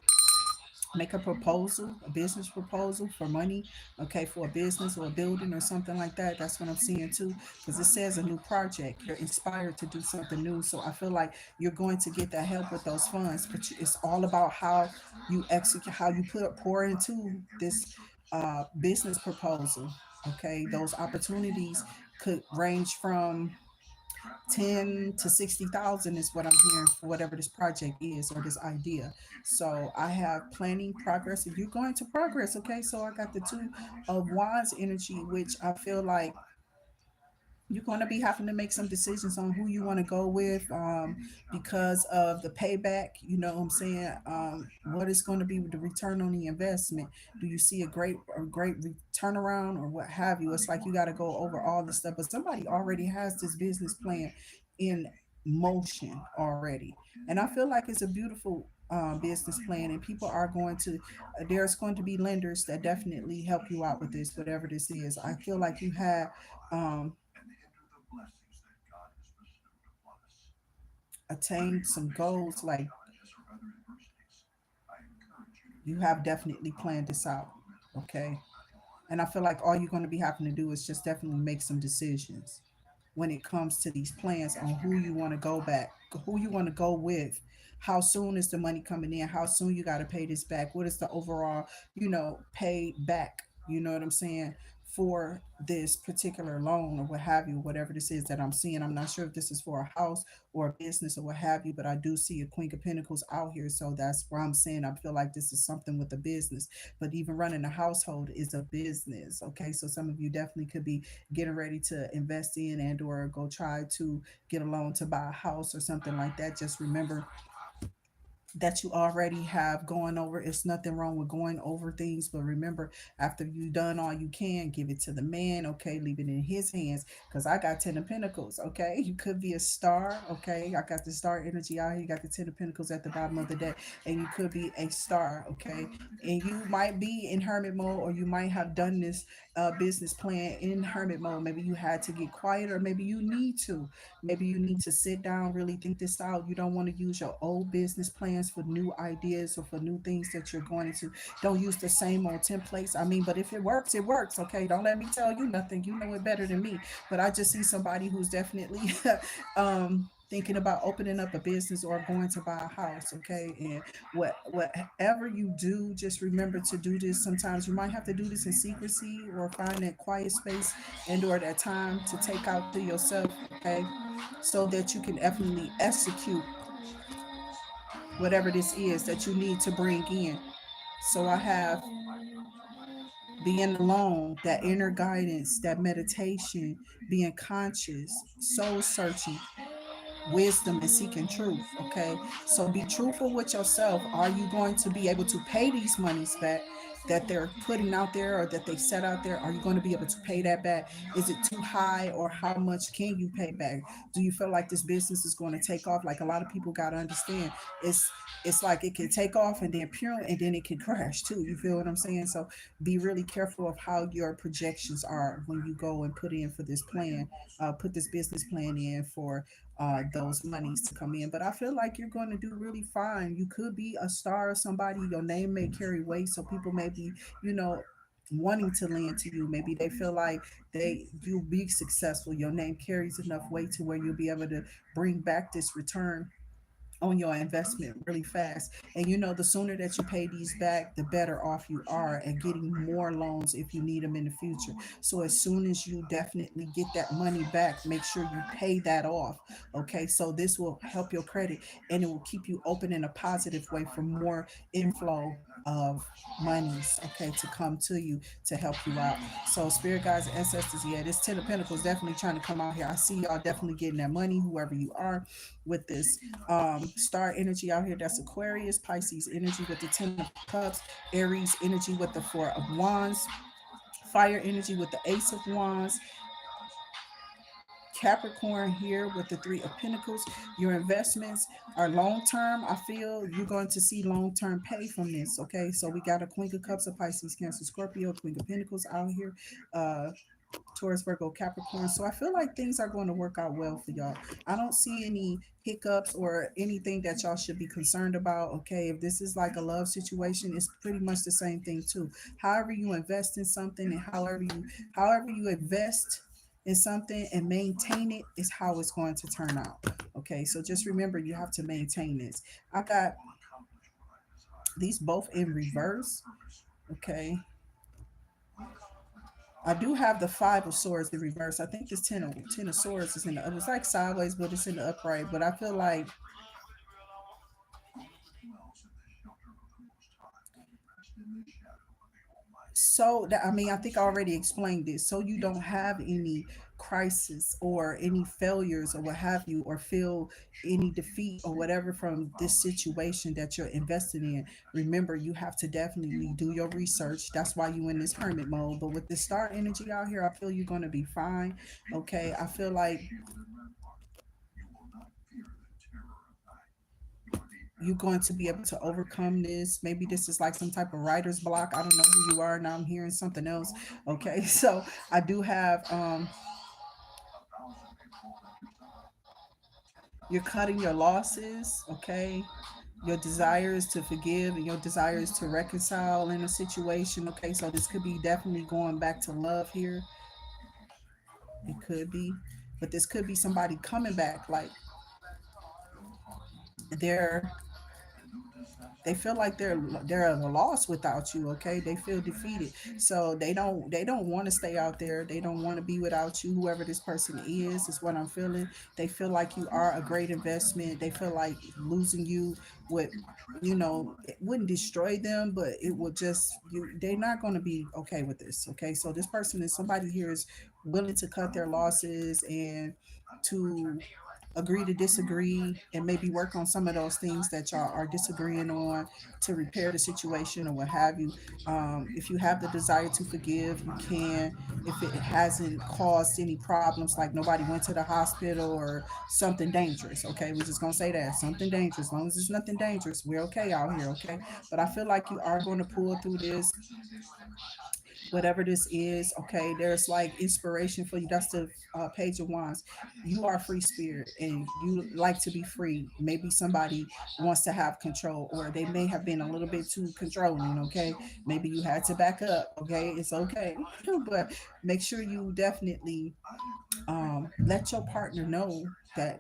make a proposal, a business proposal for money, okay, for a business or a building or something like that. That's what I'm seeing too, because it says a new project. You're inspired to do something new. So I feel like you're going to get that help with those funds, but it's all about how you execute, how you pour into this business proposal. Okay, those opportunities could range from 10 to 60,000 is what I'm hearing for whatever this project is or this idea. So I have planning progress. If you're going to progress, okay. So I got the two of wands energy, which I feel like you're going to be having to make some decisions on who you want to go with, because of the payback. You know what I'm saying? What is going to be the return on the investment? Do you see a great turnaround or what have you? It's like you got to go over all this stuff, but somebody already has this business plan in motion already, and I feel like it's a beautiful business plan, and people are going to there's going to be lenders that definitely help you out with this, whatever this is. I feel like you had um, attained some goals, like you have definitely planned this out, okay. And I feel like all you're going to be having to do is just definitely make some decisions when it comes to these plans on who you want to go back, who you want to go with, how soon is the money coming in, how soon you got to pay this back, what is the overall, pay back, you know what I'm saying, for this particular loan or what have you, whatever this is that I'm seeing. I'm not sure if this is for a house or a business or what have you, but I do see a Queen of Pentacles out here. So that's why I'm saying I feel like this is something with a business. But even running a household is a business. Okay. So some of you definitely could be getting ready to invest in and or go try to get a loan to buy a house or something like that. Just remember that you already have going over. It's nothing wrong with going over things, but remember, after you've done all you can, give it to the man, okay? Leave it in his hands. Because I got 10 of Pentacles, okay? You could be a star, okay? I got the star energy out here. You got the 10 of Pentacles at the bottom of the deck, and you could be a star, okay? And you might be in hermit mode, or you might have done this business plan in hermit mode. Maybe you had to get quiet, or maybe you need to. Maybe you need to sit down, really think this out. You don't want to use your old business plans for new ideas or for new things that you're going to. Don't use the same old templates. I mean, but if it works, it works. Okay. Don't let me tell you nothing. You know it better than me. But I just see somebody who's definitely thinking about opening up a business or going to buy a house. Okay. And whatever you do, just remember to do this. Sometimes you might have to do this in secrecy or find that quiet space and or that time to take out to yourself, okay, so that you can definitely execute whatever this is that you need to bring in. So I have being alone, that inner guidance, that meditation, being conscious, soul searching, wisdom, and seeking truth. Okay. So be truthful with yourself. Are you going to be able to pay these monies back that they're putting out there or that they set out there? Are you going to be able to pay that back? Is it too high, or how much can you pay back? Do you feel like this business is going to take off? Like, a lot of people got to understand, it's it's like it can take off and then pure and then it can crash too. You feel what I'm saying? So be really careful of how your projections are when you go and put in for this plan, put this business plan in for those monies to come in. But I feel like you're going to do really fine. You could be a star or somebody. Your name may carry weight, so people may be, you know, wanting to lend to you. Maybe they feel like you'll be successful. Your name carries enough weight to where you'll be able to bring back this return on your investment really fast. And the sooner that you pay these back, the better off you are at getting more loans if you need them in the future. So as soon as you definitely get that money back, make sure you pay that off. Okay. So this will help your credit, and it will keep you open in a positive way for more inflow of monies, okay, to come to you to help you out. So spirit guides, ancestors, yeah, this 10 of Pentacles definitely trying to come out here. I see y'all definitely getting that money, whoever you are, with this star energy out here. That's Aquarius, Pisces energy with the 10 of Cups, Aries energy with the 4 of Wands, fire energy with the Ace of Wands, Capricorn here with the Three of Pentacles. Your investments are long term. I feel you're going to see long term pay from this. Okay, so we got a Queen of Cups, of Pisces, Cancer, Scorpio, Queen of Pentacles out here. Uh, Taurus, Virgo, Capricorn. So I feel like things are going to work out well for y'all. I don't see any hiccups or anything that y'all should be concerned about. Okay, if this is like a love situation, it's pretty much the same thing too. However you invest in something and however you invest in something and maintain it is how it's going to turn out. Okay, so just remember you have to maintain this. I got these both in reverse. Okay, I do have the Five of Swords in reverse. I think this Ten of Swords is in the, it's like sideways, but it's in the upright. But I feel like, so that, I mean, I think I already explained this. So you don't have any crisis or any failures or what have you, or feel any defeat or whatever from this situation that you're invested in. Remember, you have to definitely do your research. That's why you in this hermit mode. But with the star energy out here, I feel you're going to be fine. Okay, I feel like you're going to be able to overcome this. Maybe this is like some type of writer's block. I don't know who you are. Now I'm hearing something else. Okay, so I do have you're cutting your losses. Okay, your desire is to forgive and your desire is to reconcile in a situation. Okay, so this could be definitely going back to love here. It could be, but this could be somebody coming back, like they're they feel like they're at a loss without you. Okay, they feel defeated, so they don't want to stay out there. They don't want to be without you, whoever this person is what I'm feeling. They feel like you are a great investment. They feel like losing you would, it wouldn't destroy them, but it would just, they're not going to be okay with this. Okay, so this person is somebody here is willing to cut their losses and to agree to disagree and maybe work on some of those things that y'all are disagreeing on to repair the situation or what have you. If you have the desire to forgive, you can. If it hasn't caused any problems, like nobody went to the hospital or something dangerous, okay, we're just gonna say that something dangerous. As long as it's nothing dangerous, we're okay out here. Okay, but I feel like you are going to pull through this, whatever this is. Okay, there's like inspiration for you. That's the Page of Wands. You are a free spirit and you like to be free. Maybe somebody wants to have control, or they may have been a little bit too controlling. Okay, maybe you had to back up. Okay, it's okay. But make sure you definitely let your partner know that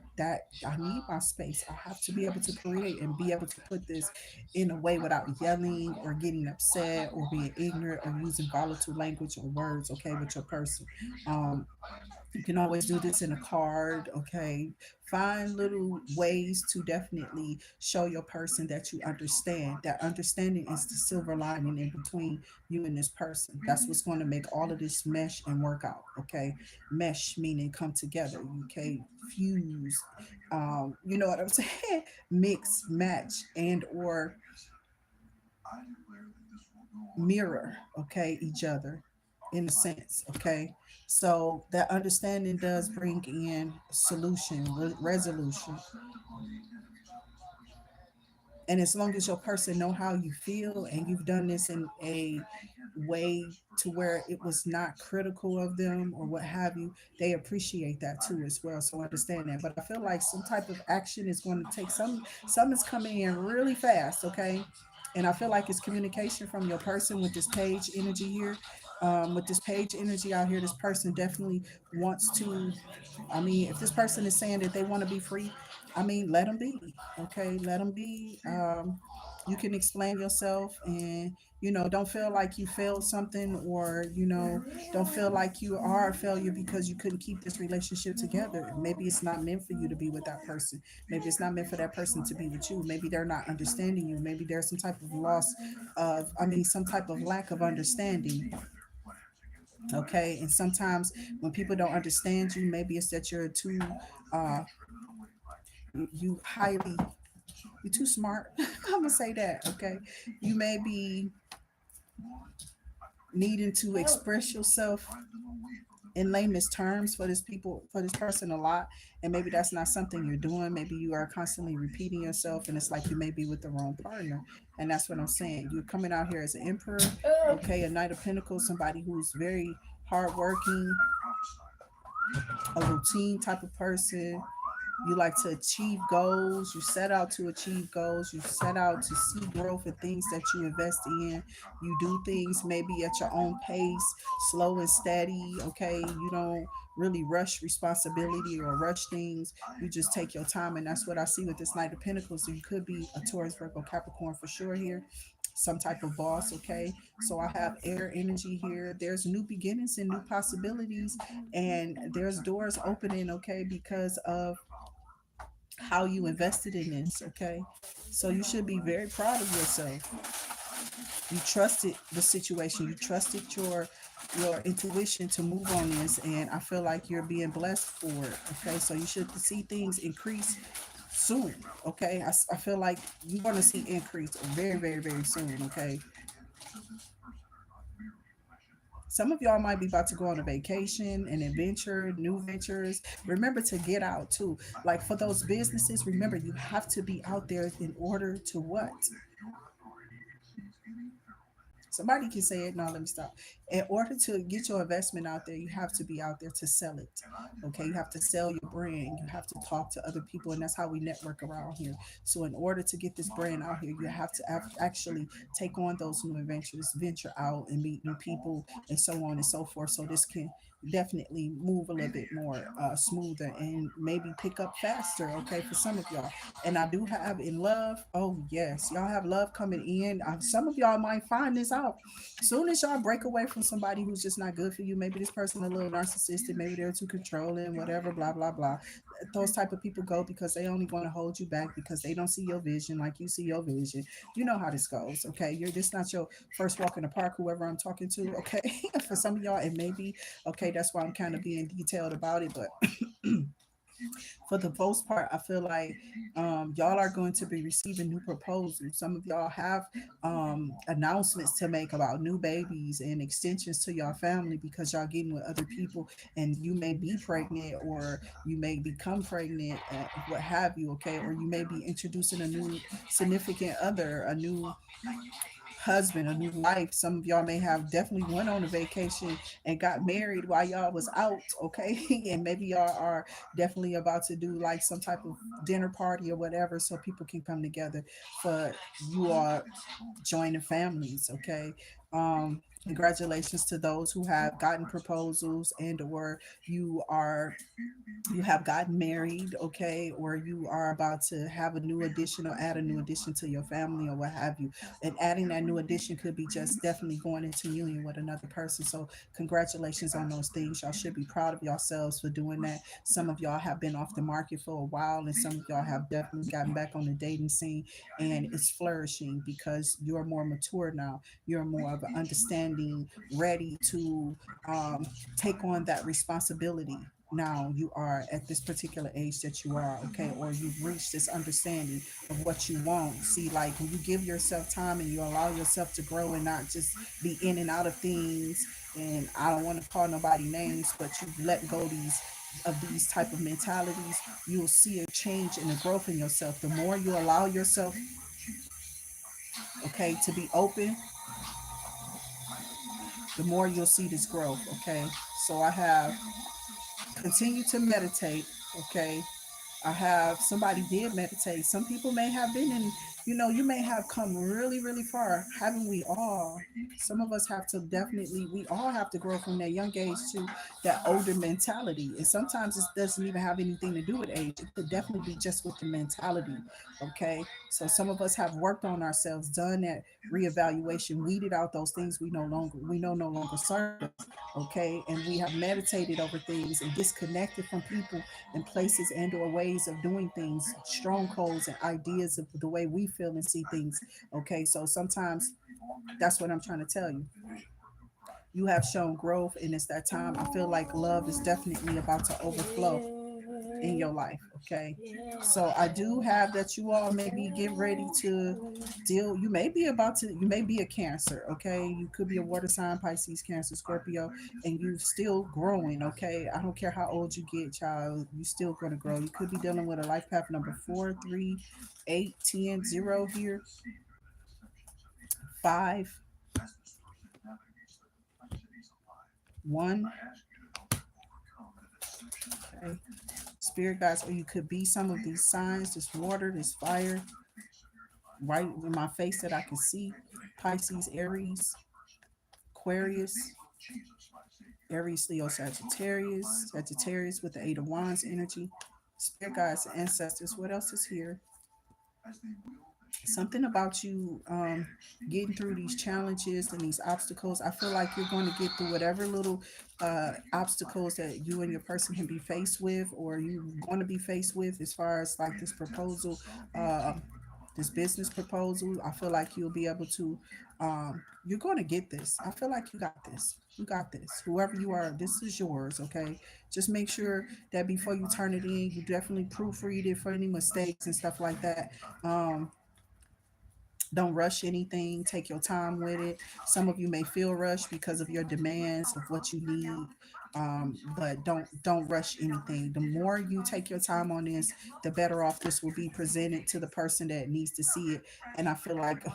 I need my space. I have to be able to create and be able to put this in a way without yelling or getting upset or being ignorant or using volatile language or words. Okay, with your person. Um, you can always do this in a card. Okay, find little ways to definitely show your person that you understand. That understanding is the silver lining in between you and this person. That's what's going to make all of this mesh and work out. Okay, mesh meaning come together. Okay, fuse. You know what I'm saying? Mix, match, and or mirror, okay, each other in a sense. Okay, so that understanding does bring in solution, resolution. And as long as your person know how you feel and you've done this in a way to where it was not critical of them or what have you, they appreciate that too as well. So understand that. But I feel like some type of action is going to take some is coming in really fast. Okay, and I feel like it's communication from your person with this page energy here. With this page energy out here, this person definitely wants to, I mean, if this person is saying that they want to be free, I mean, let them be. Okay, let them be. You can explain yourself, and don't feel like you failed something, or don't feel like you are a failure because you couldn't keep this relationship together. Maybe it's not meant for you to be with that person. Maybe it's not meant for that person to be with you. Maybe they're not understanding you. Maybe there's some type of loss of, I mean, some type of lack of understanding. Okay, and sometimes when people don't understand you, maybe it's that you're too uh you highly you're too smart. I'm gonna say that. Okay, you may be needing to express yourself in layman's terms for this people, for this person a lot, and maybe that's not something you're doing. Maybe you are constantly repeating yourself, and it's like you may be with the wrong partner. And that's what I'm saying. You're coming out here as an emperor, okay, a knight of pentacles, somebody who's very hardworking, a routine type of person. You like to achieve goals. You set out to achieve goals. You set out to see growth in things that you invest in. You do things maybe at your own pace, slow and steady. Okay. You don't really rush responsibility or rush things. You just take your time. And that's what I see with this Knight of Pentacles. So you could be a Taurus, Virgo, Capricorn for sure here. Some type of boss. Okay. So I have air energy here. There's new beginnings and new possibilities. And there's doors opening. Okay. Because of how you invested in this, okay? So you should be very proud of yourself. You trusted the situation, you trusted your intuition to move on this, and I feel like you're being blessed for it, okay? So you should see things increase soon, okay? I feel like you're going to see increase very, very, very soon, okay? Some of y'all might be about to go on a vacation, an adventure, new ventures. Remember to get out too. Like for those businesses, remember you have to be out there in order to what? Somebody can say it. No, let me stop. In order to get your investment out there, you have to be out there to sell it. Okay. You have to sell your brand. You have to talk to other people. And that's how we network around here. So, in order to get this brand out here, you have to actually take on those new adventures, venture out and meet new people, and so on and so forth. So, this can definitely move a little bit more smoother and maybe pick up faster. Okay. For some of y'all. And I do have in love. Oh, yes. Y'all have love coming in. Some of y'all might find this out. Soon as y'all break away from somebody who's just not good for you, maybe this person a little narcissistic, maybe they're too controlling, whatever, blah, blah, blah. Those type of people go because they only want to hold you back because they don't see your vision like you see your vision. You know how this goes, okay? You're this not your first walk in the park, whoever I'm talking to, okay? For some of y'all, it may be, okay, that's why I'm kind of being detailed about it, but for the most part, I feel like y'all are going to be receiving new proposals. Some of y'all have announcements to make about new babies and extensions to your family because y'all getting with other people, and you may be pregnant or you may become pregnant, what have you, okay? Or you may be introducing a new significant other, a new husband, a new wife. Some of y'all may have definitely went on a vacation and got married while y'all was out, okay? And maybe y'all are definitely about to do like some type of dinner party or whatever so people can come together for you all joining families, okay? Congratulations to those who have gotten proposals and or you are you have gotten married, okay, or you are about to have a new addition or add a new addition to your family or what have you. And adding that new addition could be just definitely going into union with another person. So, congratulations on those things. Y'all should be proud of yourselves for doing that. Some of y'all have been off the market for a while, and some of y'all have definitely gotten back on the dating scene, and it's flourishing because you're more mature now. You're more of an understanding, ready to take on that responsibility. Now you are at this particular age that you are, okay, or you've reached this understanding of what you want. See, like when you give yourself time and you allow yourself to grow and not just be in and out of things, and I don't want to call nobody names, but you let go these type of mentalities, you'll see a change and a growth in yourself. The more you allow yourself, okay, to be open, the more you'll see this growth, okay? So I have continue to meditate, okay? I have somebody did meditate. Some people may have been in, you may have come really, really far. Haven't we all? Some of us have to definitely, we all have to grow from that young age to that older mentality. And sometimes it doesn't even have anything to do with age. It could definitely be just with the mentality. Okay. So some of us have worked on ourselves, done that reevaluation, weeded out those things we know no longer serve us. Okay. And we have meditated over things and disconnected from people and places and or ways of doing things, strongholds and ideas of the way we feel and see things. Okay, so sometimes that's what I'm trying to tell you. You have shown growth, and it's that time. I feel like love is definitely about to overflow. in your life. Okay. So I do have that you all maybe get ready to deal. You may be a Cancer. Okay. You could be a water sign, Pisces, Cancer, Scorpio, and you still growing. Okay. I don't care how old you get, child, you still going to grow. You could be dealing with a life path number 4, 3, 8, 10, 0 here, 5, 1. Okay. Spirit guides, or you could be some of these signs, this water, this fire, right in my face that I can see. Pisces, Aries, Aquarius, Aries, Leo, Sagittarius, Sagittarius with the Eight of Wands energy. Spirit guides, ancestors. What else is here? Something about you getting through these challenges and these obstacles. I feel like you're going to get through whatever little obstacles that you and your person can be faced with, or you're going to be faced with, as far as like this proposal, uh, this business proposal. I feel like you'll be able to, you're going to get this. I feel like you got this. You got this. Whoever you are, this is yours. Okay. Just make sure that before you turn it in, you definitely proofread it for any mistakes and stuff like that. Don't rush anything. Take your time with it. Some of you may feel rushed because of your demands of what you need, but don't rush anything. The more you take your time on this, the better off this will be presented to the person that needs to see it. And I feel like,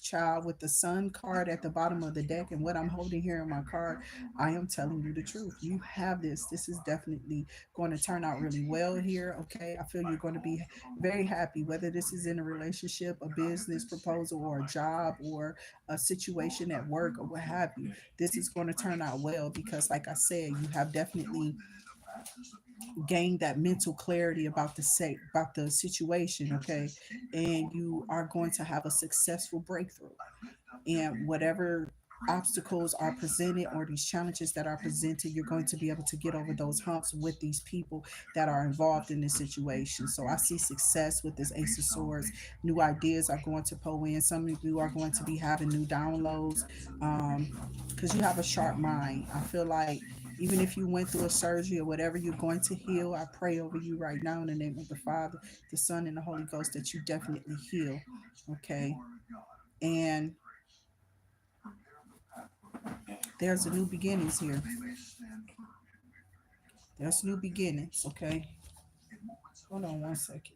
child, with the Sun card at the bottom of the deck and what I'm holding here in my card, I am telling you the truth. You have this. This is definitely going to turn out really well here. Okay, I feel you're going to be very happy, whether this is in a relationship, a business proposal, or a job, or a situation at work, or what have you. This is going to turn out well because, like I said, you have definitely gained that mental clarity about about the situation. Okay, and you are going to have a successful breakthrough, and whatever obstacles are presented or these challenges that are presented, you're going to be able to get over those humps with these people that are involved in this situation. So I see success with this Ace of Swords. New ideas are going to pull in. Some of you are going to be having new downloads, because you have a sharp mind. I feel like even if you went through a surgery or whatever, you're going to heal. I pray over you right now in the name of the Father, the Son, and the Holy Ghost that you definitely heal. Okay. And there's a new beginnings here. There's new beginnings. Okay. Hold on 1 second.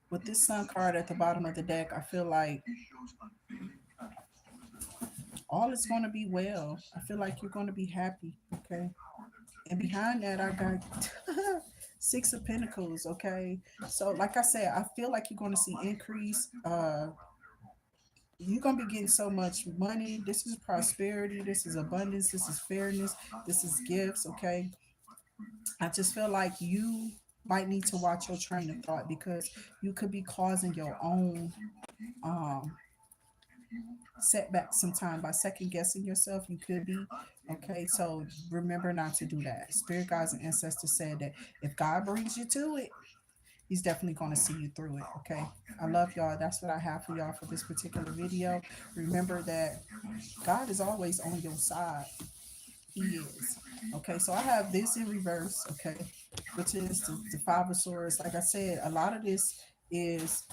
With this Sun card at the bottom of the deck, I feel like all is going to be well. I feel like you're going to be happy. Okay. And behind that, I got Six of Pentacles. Okay. So, like I said, I feel like you're going to see increase. You're going to be getting so much money. This is prosperity. This is abundance. This is fairness. This is gifts. Okay. I just feel like you might need to watch your train of thought, because you could be causing your own um, setback sometime by second guessing yourself. You could be. Okay, so remember not to do that. Spirit guides and ancestors said that if God brings you to it, he's definitely going to see you through it. Okay, I love y'all. That's what I have for y'all for this particular video. Remember that God is always on your side. He is. Okay, so I have this in reverse. Okay, which is the Five of Swords. Like I said, a lot of this is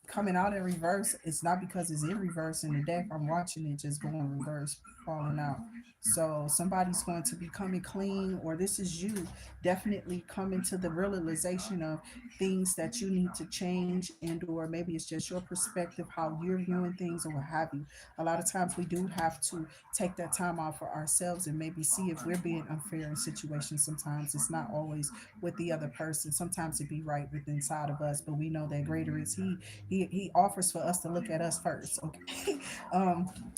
coming out in reverse. It's not because it's in reverse in the deck. I'm watching it just going reverse, falling out. So somebody's going to be coming clean, or this is you definitely coming to the realization of things that you need to change, and or maybe it's just your perspective, how you're viewing things, or what have you. A lot of times we do have to take that time out for ourselves and maybe see if we're being unfair in situations. Sometimes it's not always with the other person. Sometimes it be right within inside of us, but we know that greater is he offers for us to look at us first. Okay.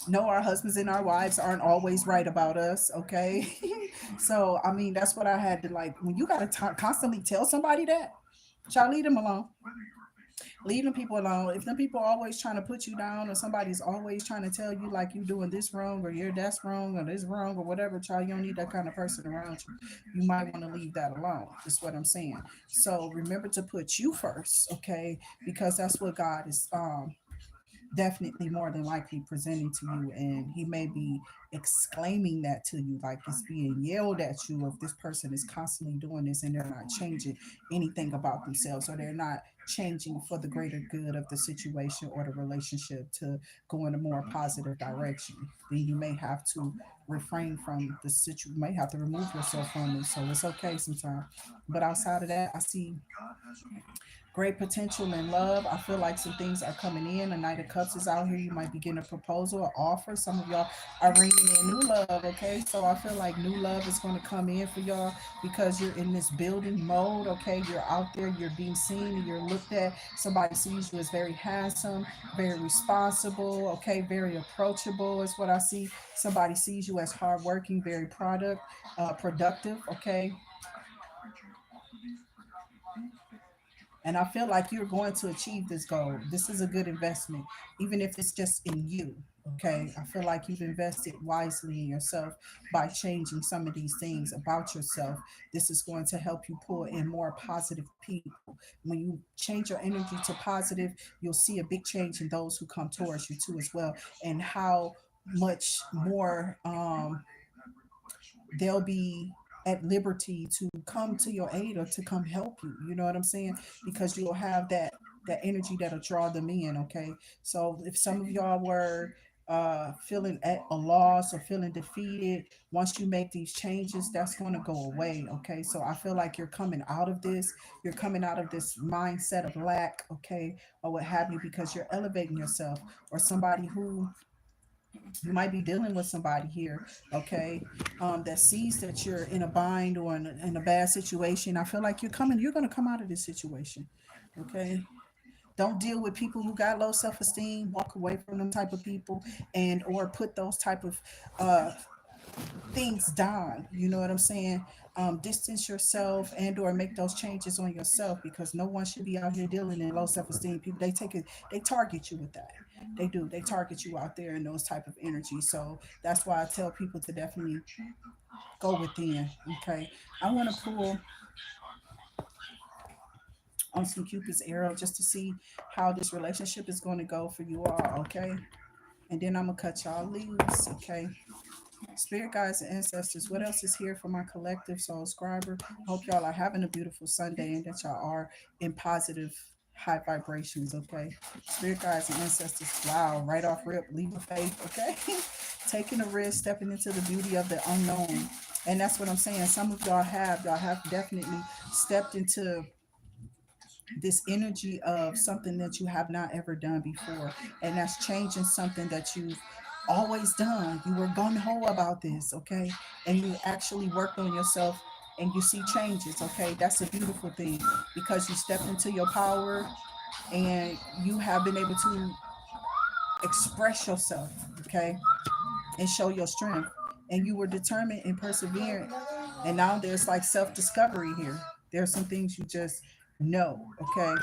No, our husbands and our wives aren't always right about us. Okay. So I mean, that's what I had to, like, when you got to constantly tell somebody that, child, leave them alone. Leave them people alone. If them people are always trying to put you down, or somebody's always trying to tell you like you doing this wrong, or you're that's wrong, or this wrong, or whatever, child, you don't need that kind of person around you. You might want to leave that alone. Is what I'm saying. So remember to put you first, okay? Because that's what God is definitely more than likely presenting to you, and he may be exclaiming that to you like it's being yelled at you if this person is constantly doing this and they're not changing anything about themselves, or they're not changing for the greater good of the situation or the relationship to go in a more positive direction. Then you may have to refrain from the situation, you may have to remove yourself from it, so it's okay sometimes. But outside of that, I see great potential in love. I feel like some things are coming in. A Knight of Cups is out here. You might be getting a proposal or offer. Some of y'all are ringing in new love, okay? So I feel like new love is going to come in for y'all because you're in this building mode, okay? You're out there, you're being seen, and you're looked at. Somebody sees you as very handsome, very responsible, okay? Very approachable is what I see. Somebody sees you as hardworking, very productive, okay? And I feel like you're going to achieve this goal. This is a good investment, even if it's just in you. Okay. I feel like you've invested wisely in yourself by changing some of these things about yourself. This is going to help you pull in more positive people. When you change your energy to positive, you'll see a big change in those who come towards you too as well. And how much more they'll be at liberty to come to your aid or to come help you. You know what I'm saying? Because you'll have that energy that'll draw them in. Okay. So if some of y'all were feeling at a loss or feeling defeated, once you make these changes, that's going to go away. Okay. So I feel like you're coming out of this. You're coming out of this mindset of lack, okay, or what have you, because you're elevating yourself. Or somebody who, you might be dealing with somebody here, okay, that sees that you're in a bind or in a bad situation. I feel like you're going to come out of this situation, okay. Don't deal with people who got low self-esteem. Walk away from them type of people, and or put those type of uh, things down. You know what I'm saying? Distance yourself and or make those changes on yourself, because no one should be out here dealing in low self-esteem people. They take it, they target you with that. They do. They target you out there in those type of energy. So that's why I tell people to definitely go within. Okay. I want to pull on some Cupid's arrow just to see how this relationship is going to go for you all. Okay. And then I'm gonna cut y'all loose. Okay. Spirit guides and ancestors, what else is here for my collective soul scriber? I hope y'all are having a beautiful Sunday and that y'all are in positive high vibrations, okay? Spirit guides and ancestors, wow, right off rip, leap of faith, okay? Taking a risk, stepping into the beauty of the unknown. And that's what I'm saying. Some of y'all have definitely stepped into this energy of something that you have not ever done before, and that's changing something that you've always done. You were gung-ho about this, okay, and you actually worked on yourself and you see changes, okay. That's a beautiful thing, because you stepped into your power and you have been able to express yourself, okay, and show your strength, and you were determined and perseverant, and now there's like self-discovery here. There's some things you just know, okay.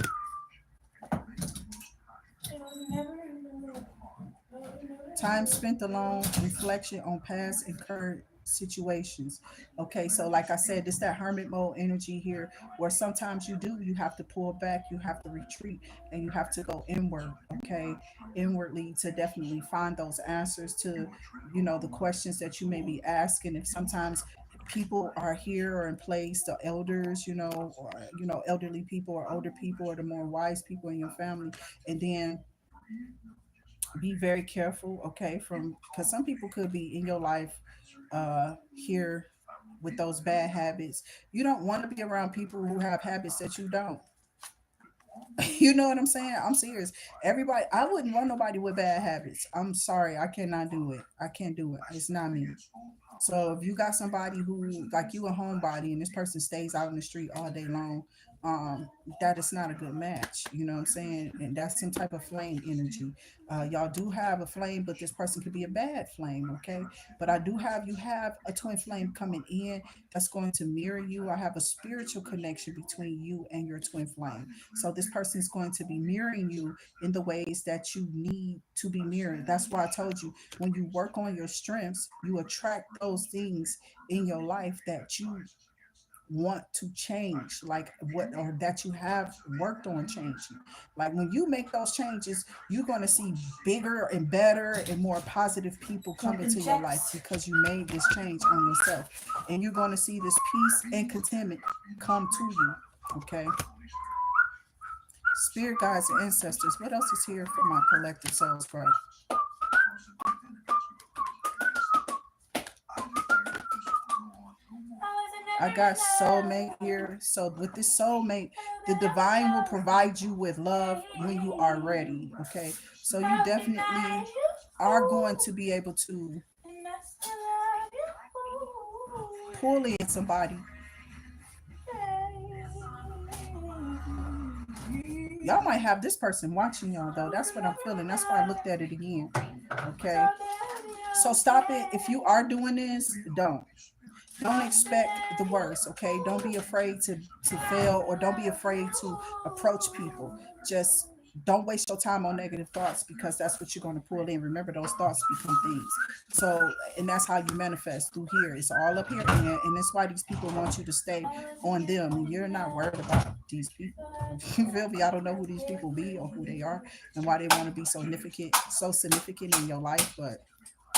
Time spent alone, reflection on past and current situations. Okay, so like I said, it's that hermit mode energy here, where sometimes you have to pull back, you have to retreat, and you have to go inward, okay, inwardly, to definitely find those answers to, the questions that you may be asking. If sometimes people are here or in place, the elders, or elderly people or older people or the more wise people in your family, and then be very careful, okay, from, because some people could be in your life here with those bad habits. You don't want to be around people who have habits that you don't. You know what I'm saying? I'm serious. Everybody, I wouldn't want nobody with bad habits. I'm sorry, I cannot do it. I can't do it. It's not me. So if you got somebody who, like, you a homebody and this person stays out in the street all day long, um that is not a good match, you know what I'm saying? And that's some type of flame energy. Y'all do have a flame, but this person could be a bad flame, okay? But I do have, you have a twin flame coming in that's going to mirror you. I have a spiritual connection between you and your twin flame. So this person is going to be mirroring you in the ways that you need to be mirrored. That's why I told you, when you work on your strengths, you attract those things in your life that you want to change, like what, or that you have worked on changing. Like when you make those changes, you're going to see bigger and better and more positive people come into your life because you made this change on yourself, and you're going to see this peace and contentment come to you. Okay. Spirit guides and ancestors, what else is here for my collective soul scribe? I got soulmate here. So with this soulmate, the divine will provide you with love when you are ready. Okay. So you definitely are going to be able to pull in somebody. Y'all might have this person watching y'all though. That's what I'm feeling. That's why I looked at it again. Okay. So stop it. If you are doing this, don't expect the worst. Okay, don't be afraid to fail, or don't be afraid to approach people. Just don't waste your time on negative thoughts, because that's what you're going to pull in. Remember, those thoughts become things. So, and that's how you manifest through here. It's all up here, and that's why these people want you to stay on them. You're not worried about these people. You feel me? I don't know who these people be or who they are and why they want to be so significant in your life, but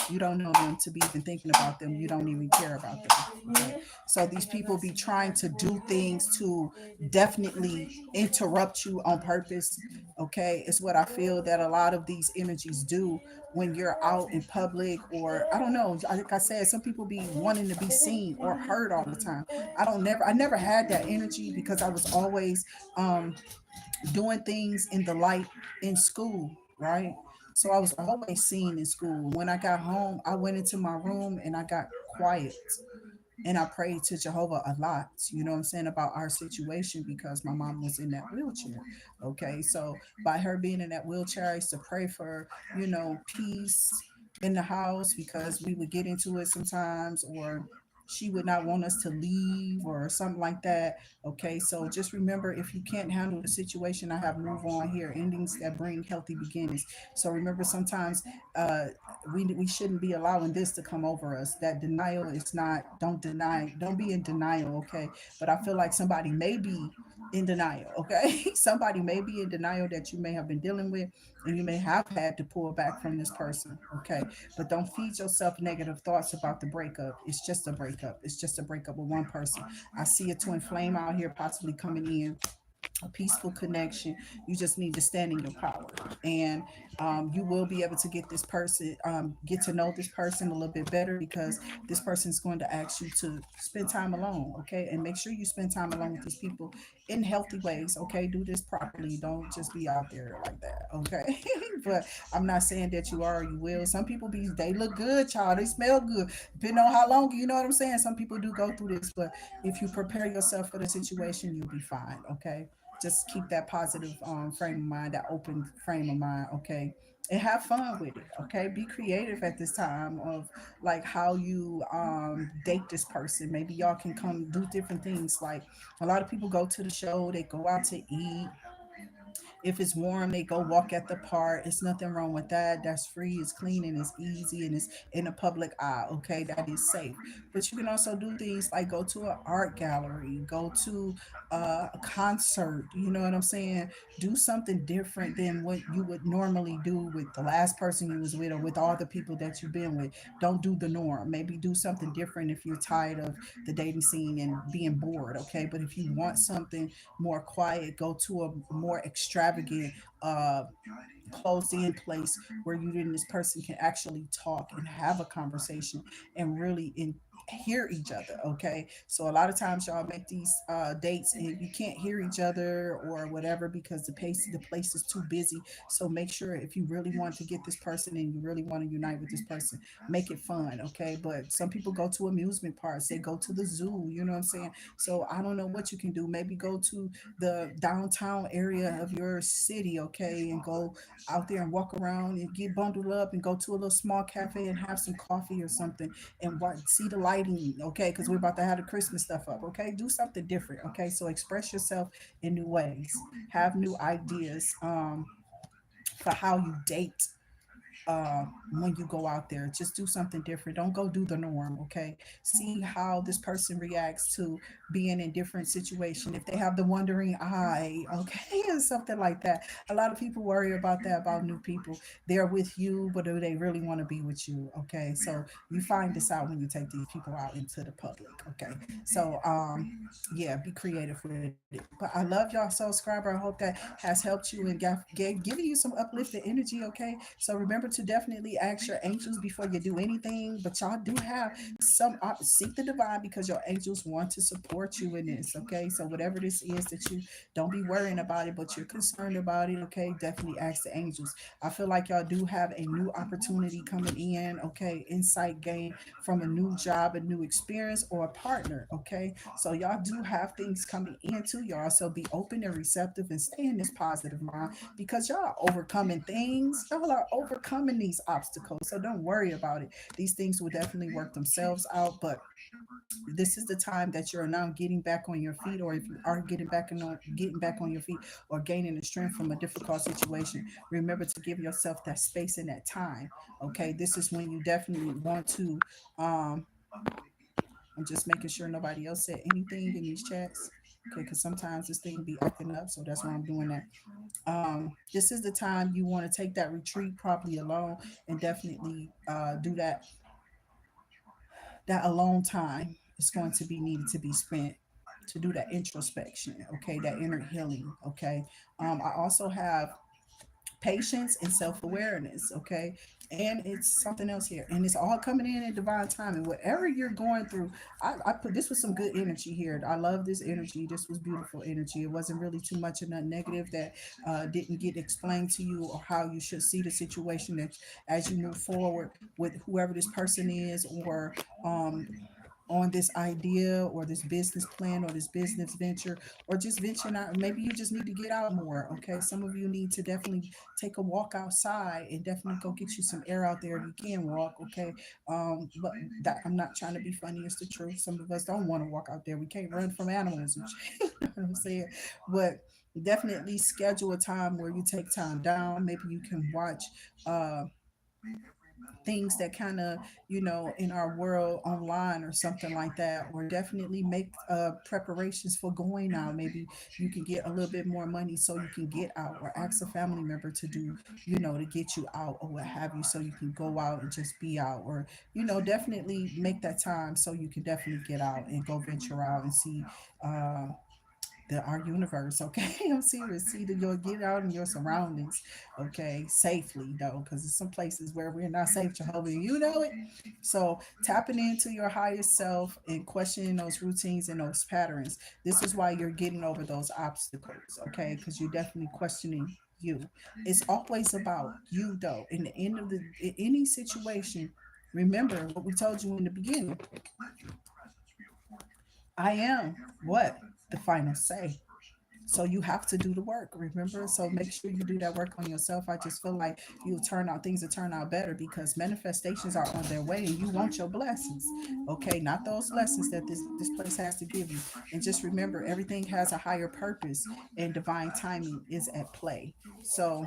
you don't know them to be even thinking about them. You don't even care about them. Okay? So these people be trying to do things to definitely interrupt you on purpose. Okay, it's what I feel that a lot of these energies do when you're out in public, or I don't know. Like I said, some people be wanting to be seen or heard all the time. I never had that energy because I was always um doing things in the light in school, right? So I was always seen in school. When I got home, I went into my room and I got quiet, and I prayed to Jehovah a lot, you know what I'm saying, about our situation, because my mom was in that wheelchair. Okay. So by her being in that wheelchair, I used to pray for, peace in the house, because we would get into it sometimes, or she would not want us to leave or something like that. Okay. So just remember, if you can't handle the situation, I have move on here, endings that bring healthy beginnings. So remember, sometimes uh we shouldn't be allowing this to come over us. That denial is not, don't deny, don't be in denial. Okay. But I feel like somebody may be in denial. Okay. Somebody may be in denial that you may have been dealing with, and you may have had to pull back from this person. Okay. But don't feed yourself negative thoughts about the breakup. It's just a breakup. It's just a breakup with one person. I see a twin flame out here possibly coming in, a peaceful connection. You just need to stand in your power, and you will be able to get to know this person a little bit better, because this person is going to ask you to spend time alone. Okay, and make sure you spend time alone with these people in healthy ways. Okay, do this properly. Don't just be out there like that. Okay, but I'm not saying that you are or you will. Some people they look good, child. They smell good. Depending on how long, you know what I'm saying. Some people do go through this, but if you prepare yourself for the situation, you'll be fine. Okay, just keep that positive frame of mind, that open frame of mind. Okay, and have fun with it. Okay, be creative at this time of like how you date this person. Maybe y'all can come do different things. Like a lot of people go to the show, they go out to eat. If it's warm, they go walk at the park. It's nothing wrong with that. That's free, it's clean, and it's easy, and it's in a public eye. Okay, that is safe. But you can also do things like go to an art gallery, go to a concert. You know what I'm saying? Do something different than what you would normally do with the last person you was with, or with all the people that you've been with. Don't do the norm. Maybe do something different if you're tired of the dating scene and being bored. Okay, but if you want something more quiet, go to a more extravagant uh closed in place where you and this person can actually talk and have a conversation and really hear each other. Okay, so a lot of times y'all make these dates and you can't hear each other or whatever because the place is too busy. So make sure if you really want to get this person and you really want to unite with this person, make it fun. Okay, but some people go to amusement parks, they go to the zoo, you know what I'm saying? So I don't know what you can do. Maybe go to the downtown area of your city, okay, and go out there and walk around and get bundled up and go to a little small cafe and have some coffee or something and see the lighting, okay, because we're about to have the Christmas stuff up, okay. Do something different, okay. So express yourself in new ways, have new ideas for how you date when you go out there. Just do something different. Don't go do the norm, okay? See how this person reacts to being in different situation. If they have the wandering eye, okay, or something like that. A lot of people worry about that about new people. They're with you, but do they really want to be with you? Okay, so you find this out when you take these people out into the public, okay? So yeah, be creative with it. But I love y'all, subscriber. I hope that has helped you and giving you some uplifted energy, okay? So remember to definitely ask your angels before you do anything. But y'all do have some seek the divine because your angels want to support you in this, okay? So whatever this is that you don't be worrying about it, but you're concerned about it, okay? Definitely ask the angels. I feel like y'all do have a new opportunity coming in, okay? Insight gain from a new job, a new experience, or a partner, okay? So y'all do have things coming into y'all. So be open and receptive and stay in this positive mind because y'all are overcoming things. Y'all are overcoming these obstacles. So don't worry about it. These things will definitely work themselves out. But this is the time that you're now getting back on your feet, or if you are getting back on your feet or gaining the strength from a difficult situation, remember to give yourself that space and that time. Okay, this is when you definitely want to um I'm just making sure nobody else said anything in these chats. Okay, because sometimes this thing be acting up, so that's why I'm doing that. This is the time you want to take that retreat probably alone and definitely do that alone time is going to be needed to be spent to do that introspection, okay, that inner healing, okay. I also have patience and self-awareness, okay, and it's something else here, and it's all coming in at divine time. And whatever you're going through, I put this was some good energy here. I love this energy. This was beautiful energy. It wasn't really too much of nothing negative that didn't get explained to you, or how you should see the situation that as you move forward with whoever this person is, or um on this idea or this business plan or this business venture, or just venturing out. Maybe you just need to get out more, okay. Some of you need to definitely take a walk outside and definitely go get you some air out there if you can walk, okay. But that, I'm not trying to be funny, it's the truth. Some of us don't want to walk out there, we can't run from animals and shit. You know what I'm saying? But definitely schedule a time where you take time down. Maybe you can watch uh things that kind of, in our world online or something like that, or definitely make preparations for going out. Maybe you can get a little bit more money so you can get out, or ask a family member to do, to get you out or what have you, so you can go out and just be out, or definitely make that time so you can definitely get out and go venture out and see uh our universe, okay. I'm serious. See that you'll get out in your surroundings, okay, safely though, because there's some places where we're not safe, Jehovah, you know it. So tapping into your higher self and questioning those routines and those patterns. This is why you're getting over those obstacles, okay, because you're definitely questioning you. It's always about you though. In the end of in any situation, remember what we told you in the beginning. I am what? The final say. So you have to do the work, remember? So make sure you do that work on yourself. I just feel like things will turn out better because manifestations are on their way and you want your blessings. Okay, not those lessons that this place has to give you. And just remember, everything has a higher purpose and divine timing is at play. So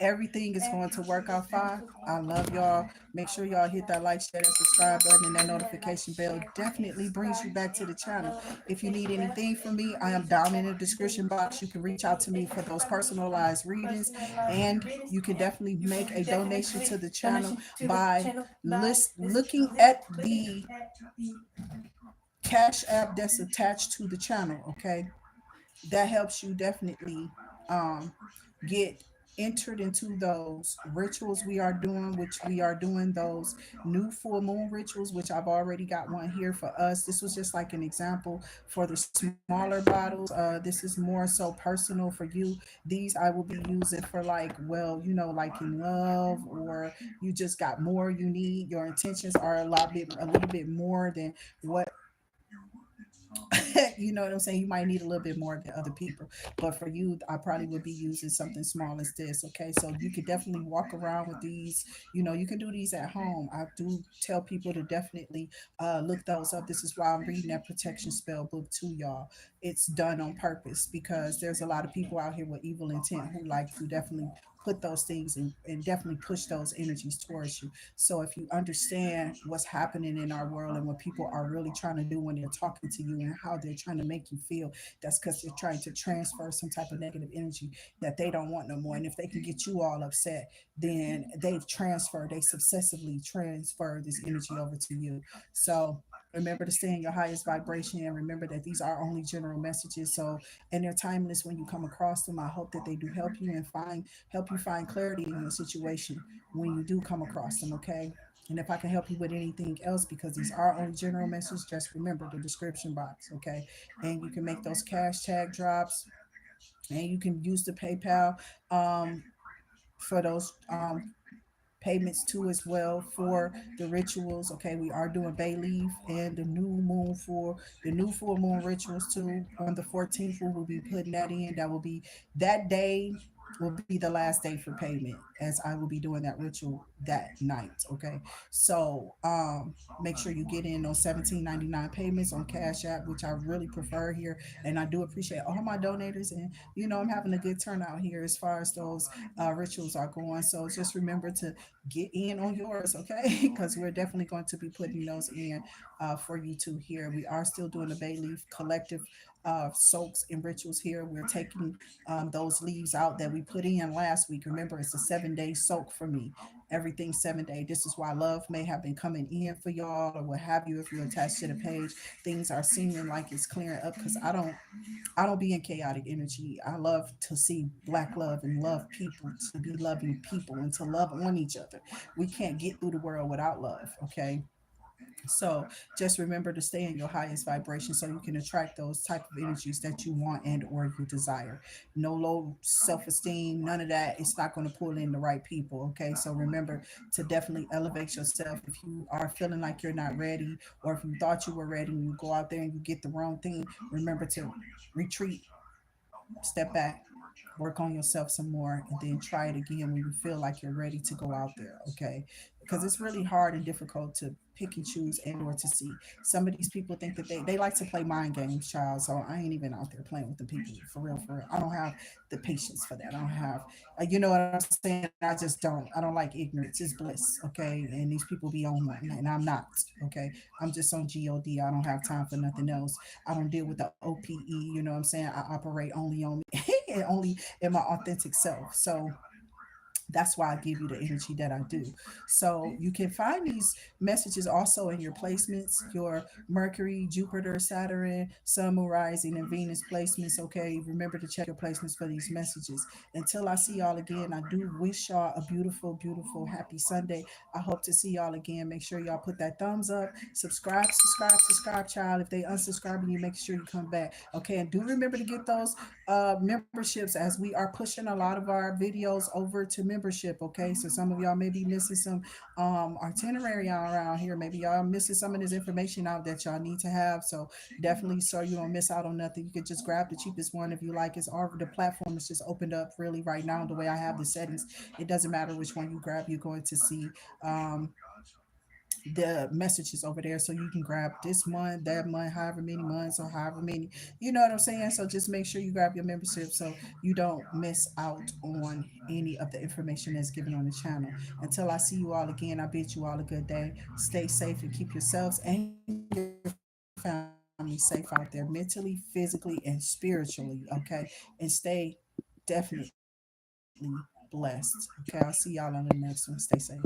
everything is going to work out fine. I love y'all. Make sure y'all hit that like, share, and subscribe button, and that notification bell definitely brings you back to the channel. If you need anything from me, I am down in the description box. You can reach out to me for those personalized readings, and you can definitely make a donation to the channel by looking at the Cash App that's attached to the channel. Okay, that helps you definitely. Um, get entered into those rituals we are doing, which we are doing those new full moon rituals, which I've already got one here for us. This was just like an example for the smaller bottles. This is more so personal for you. These I will be using for like, well, like in love, or you just got more you need. Your intentions are a little bit more than what you know what I'm saying? You might need a little bit more than other people. But for you, I probably would be using something small as this. Okay. So you could definitely walk around with these. You can do these at home. I do tell people to definitely look those up. This is why I'm reading that protection spell book to y'all. It's done on purpose because there's a lot of people out here with evil intent who like to definitely put those things and definitely push those energies towards you. So if you understand what's happening in our world and what people are really trying to do when they're talking to you and how they're trying to make you feel, that's because they're trying to transfer some type of negative energy that they don't want no more. And if they can get you all upset, then they successively transfer this energy over to you. So remember to stay in your highest vibration, and remember that these are only general messages. So, and they're timeless when you come across them. I hope that they do help you find clarity in your situation when you do come across them, okay? And if I can help you with anything else, because these are only general messages, just remember the description box, okay? And you can make those cash tag drops, and you can use the PayPal um, for those payments too as well for the rituals. Okay, we are doing bayleaf and the new full moon rituals too. On the 14th, we will be putting that in. That day will be the last day for payment, as I will be doing that ritual that night. Okay, so make sure you get in on 17.99 payments on Cash App, which I really prefer here, and I do appreciate all my donators. And I'm having a good turnout here as far as those rituals are going. So just remember to get in on yours, okay? Because we're definitely going to be putting those in for you too here. We are still doing the bay leaf collective soaks and rituals here. We're taking those leaves out that we put in last week. Remember, it's a 7 day soak for me. Everything 7 day. This is why love may have been coming in for y'all or what have you. If you're attached to the page, things are seeming like it's clearing up because I don't be in chaotic energy. I love to see black love and love people, to be loving people and to love on each other. We can't get through the world without love, okay? So just remember to stay in your highest vibration so you can attract those type of energies that you want and or you desire. No low self-esteem, none of that. It's not going to pull in the right people. Okay. So remember to definitely elevate yourself. If you are feeling like you're not ready, or if you thought you were ready and you go out there and you get the wrong thing, remember to retreat, step back, work on yourself some more, and then try it again when you feel like you're ready to go out there. Okay, because it's really hard and difficult to pick and choose and or to see. Some of these people think that they like to play mind games, child. So I ain't even out there playing with the people, for real, for real. I don't have the patience for that. I don't have you know what I'm saying? I just don't. I don't like ignorance. It's bliss. Okay, and these people be on one and I'm not. Okay, I'm just on God. I don't have time for nothing else. I don't deal with the OPE. You know what I'm saying? I operate only on me and only in my authentic self. So that's why I give you the energy that I do. So you can find these messages also in your placements, your Mercury, Jupiter, Saturn, Sun, Moon, Rising, and Venus placements. Okay, remember to check your placements for these messages. Until I see y'all again, I do wish y'all a beautiful, beautiful, happy Sunday. I hope to see y'all again. Make sure y'all put that thumbs up, subscribe, child. If they unsubscribing you, make sure you come back. Okay, and do remember to get those memberships, as we are pushing a lot of our videos over to membership. Okay, so some of y'all may be missing some itinerary around here. Maybe y'all missing some of this information out that y'all need to have. So definitely, so you don't miss out on nothing, you could just grab the cheapest one if you like. It's all the platform is just opened up really right now. The way I have the settings, it doesn't matter which one you grab, you're going to see the messages over there, so you can grab this month, that month, however many months or however many, you know what I'm saying? So just make sure you grab your membership so you don't miss out on any of the information that's given on the channel. Until I see you all again, I bid you all a good day. Stay safe and keep yourselves and your family safe out there, mentally, physically, and spiritually. Okay, and stay definitely blessed. Okay, I'll see y'all on the next one. Stay safe.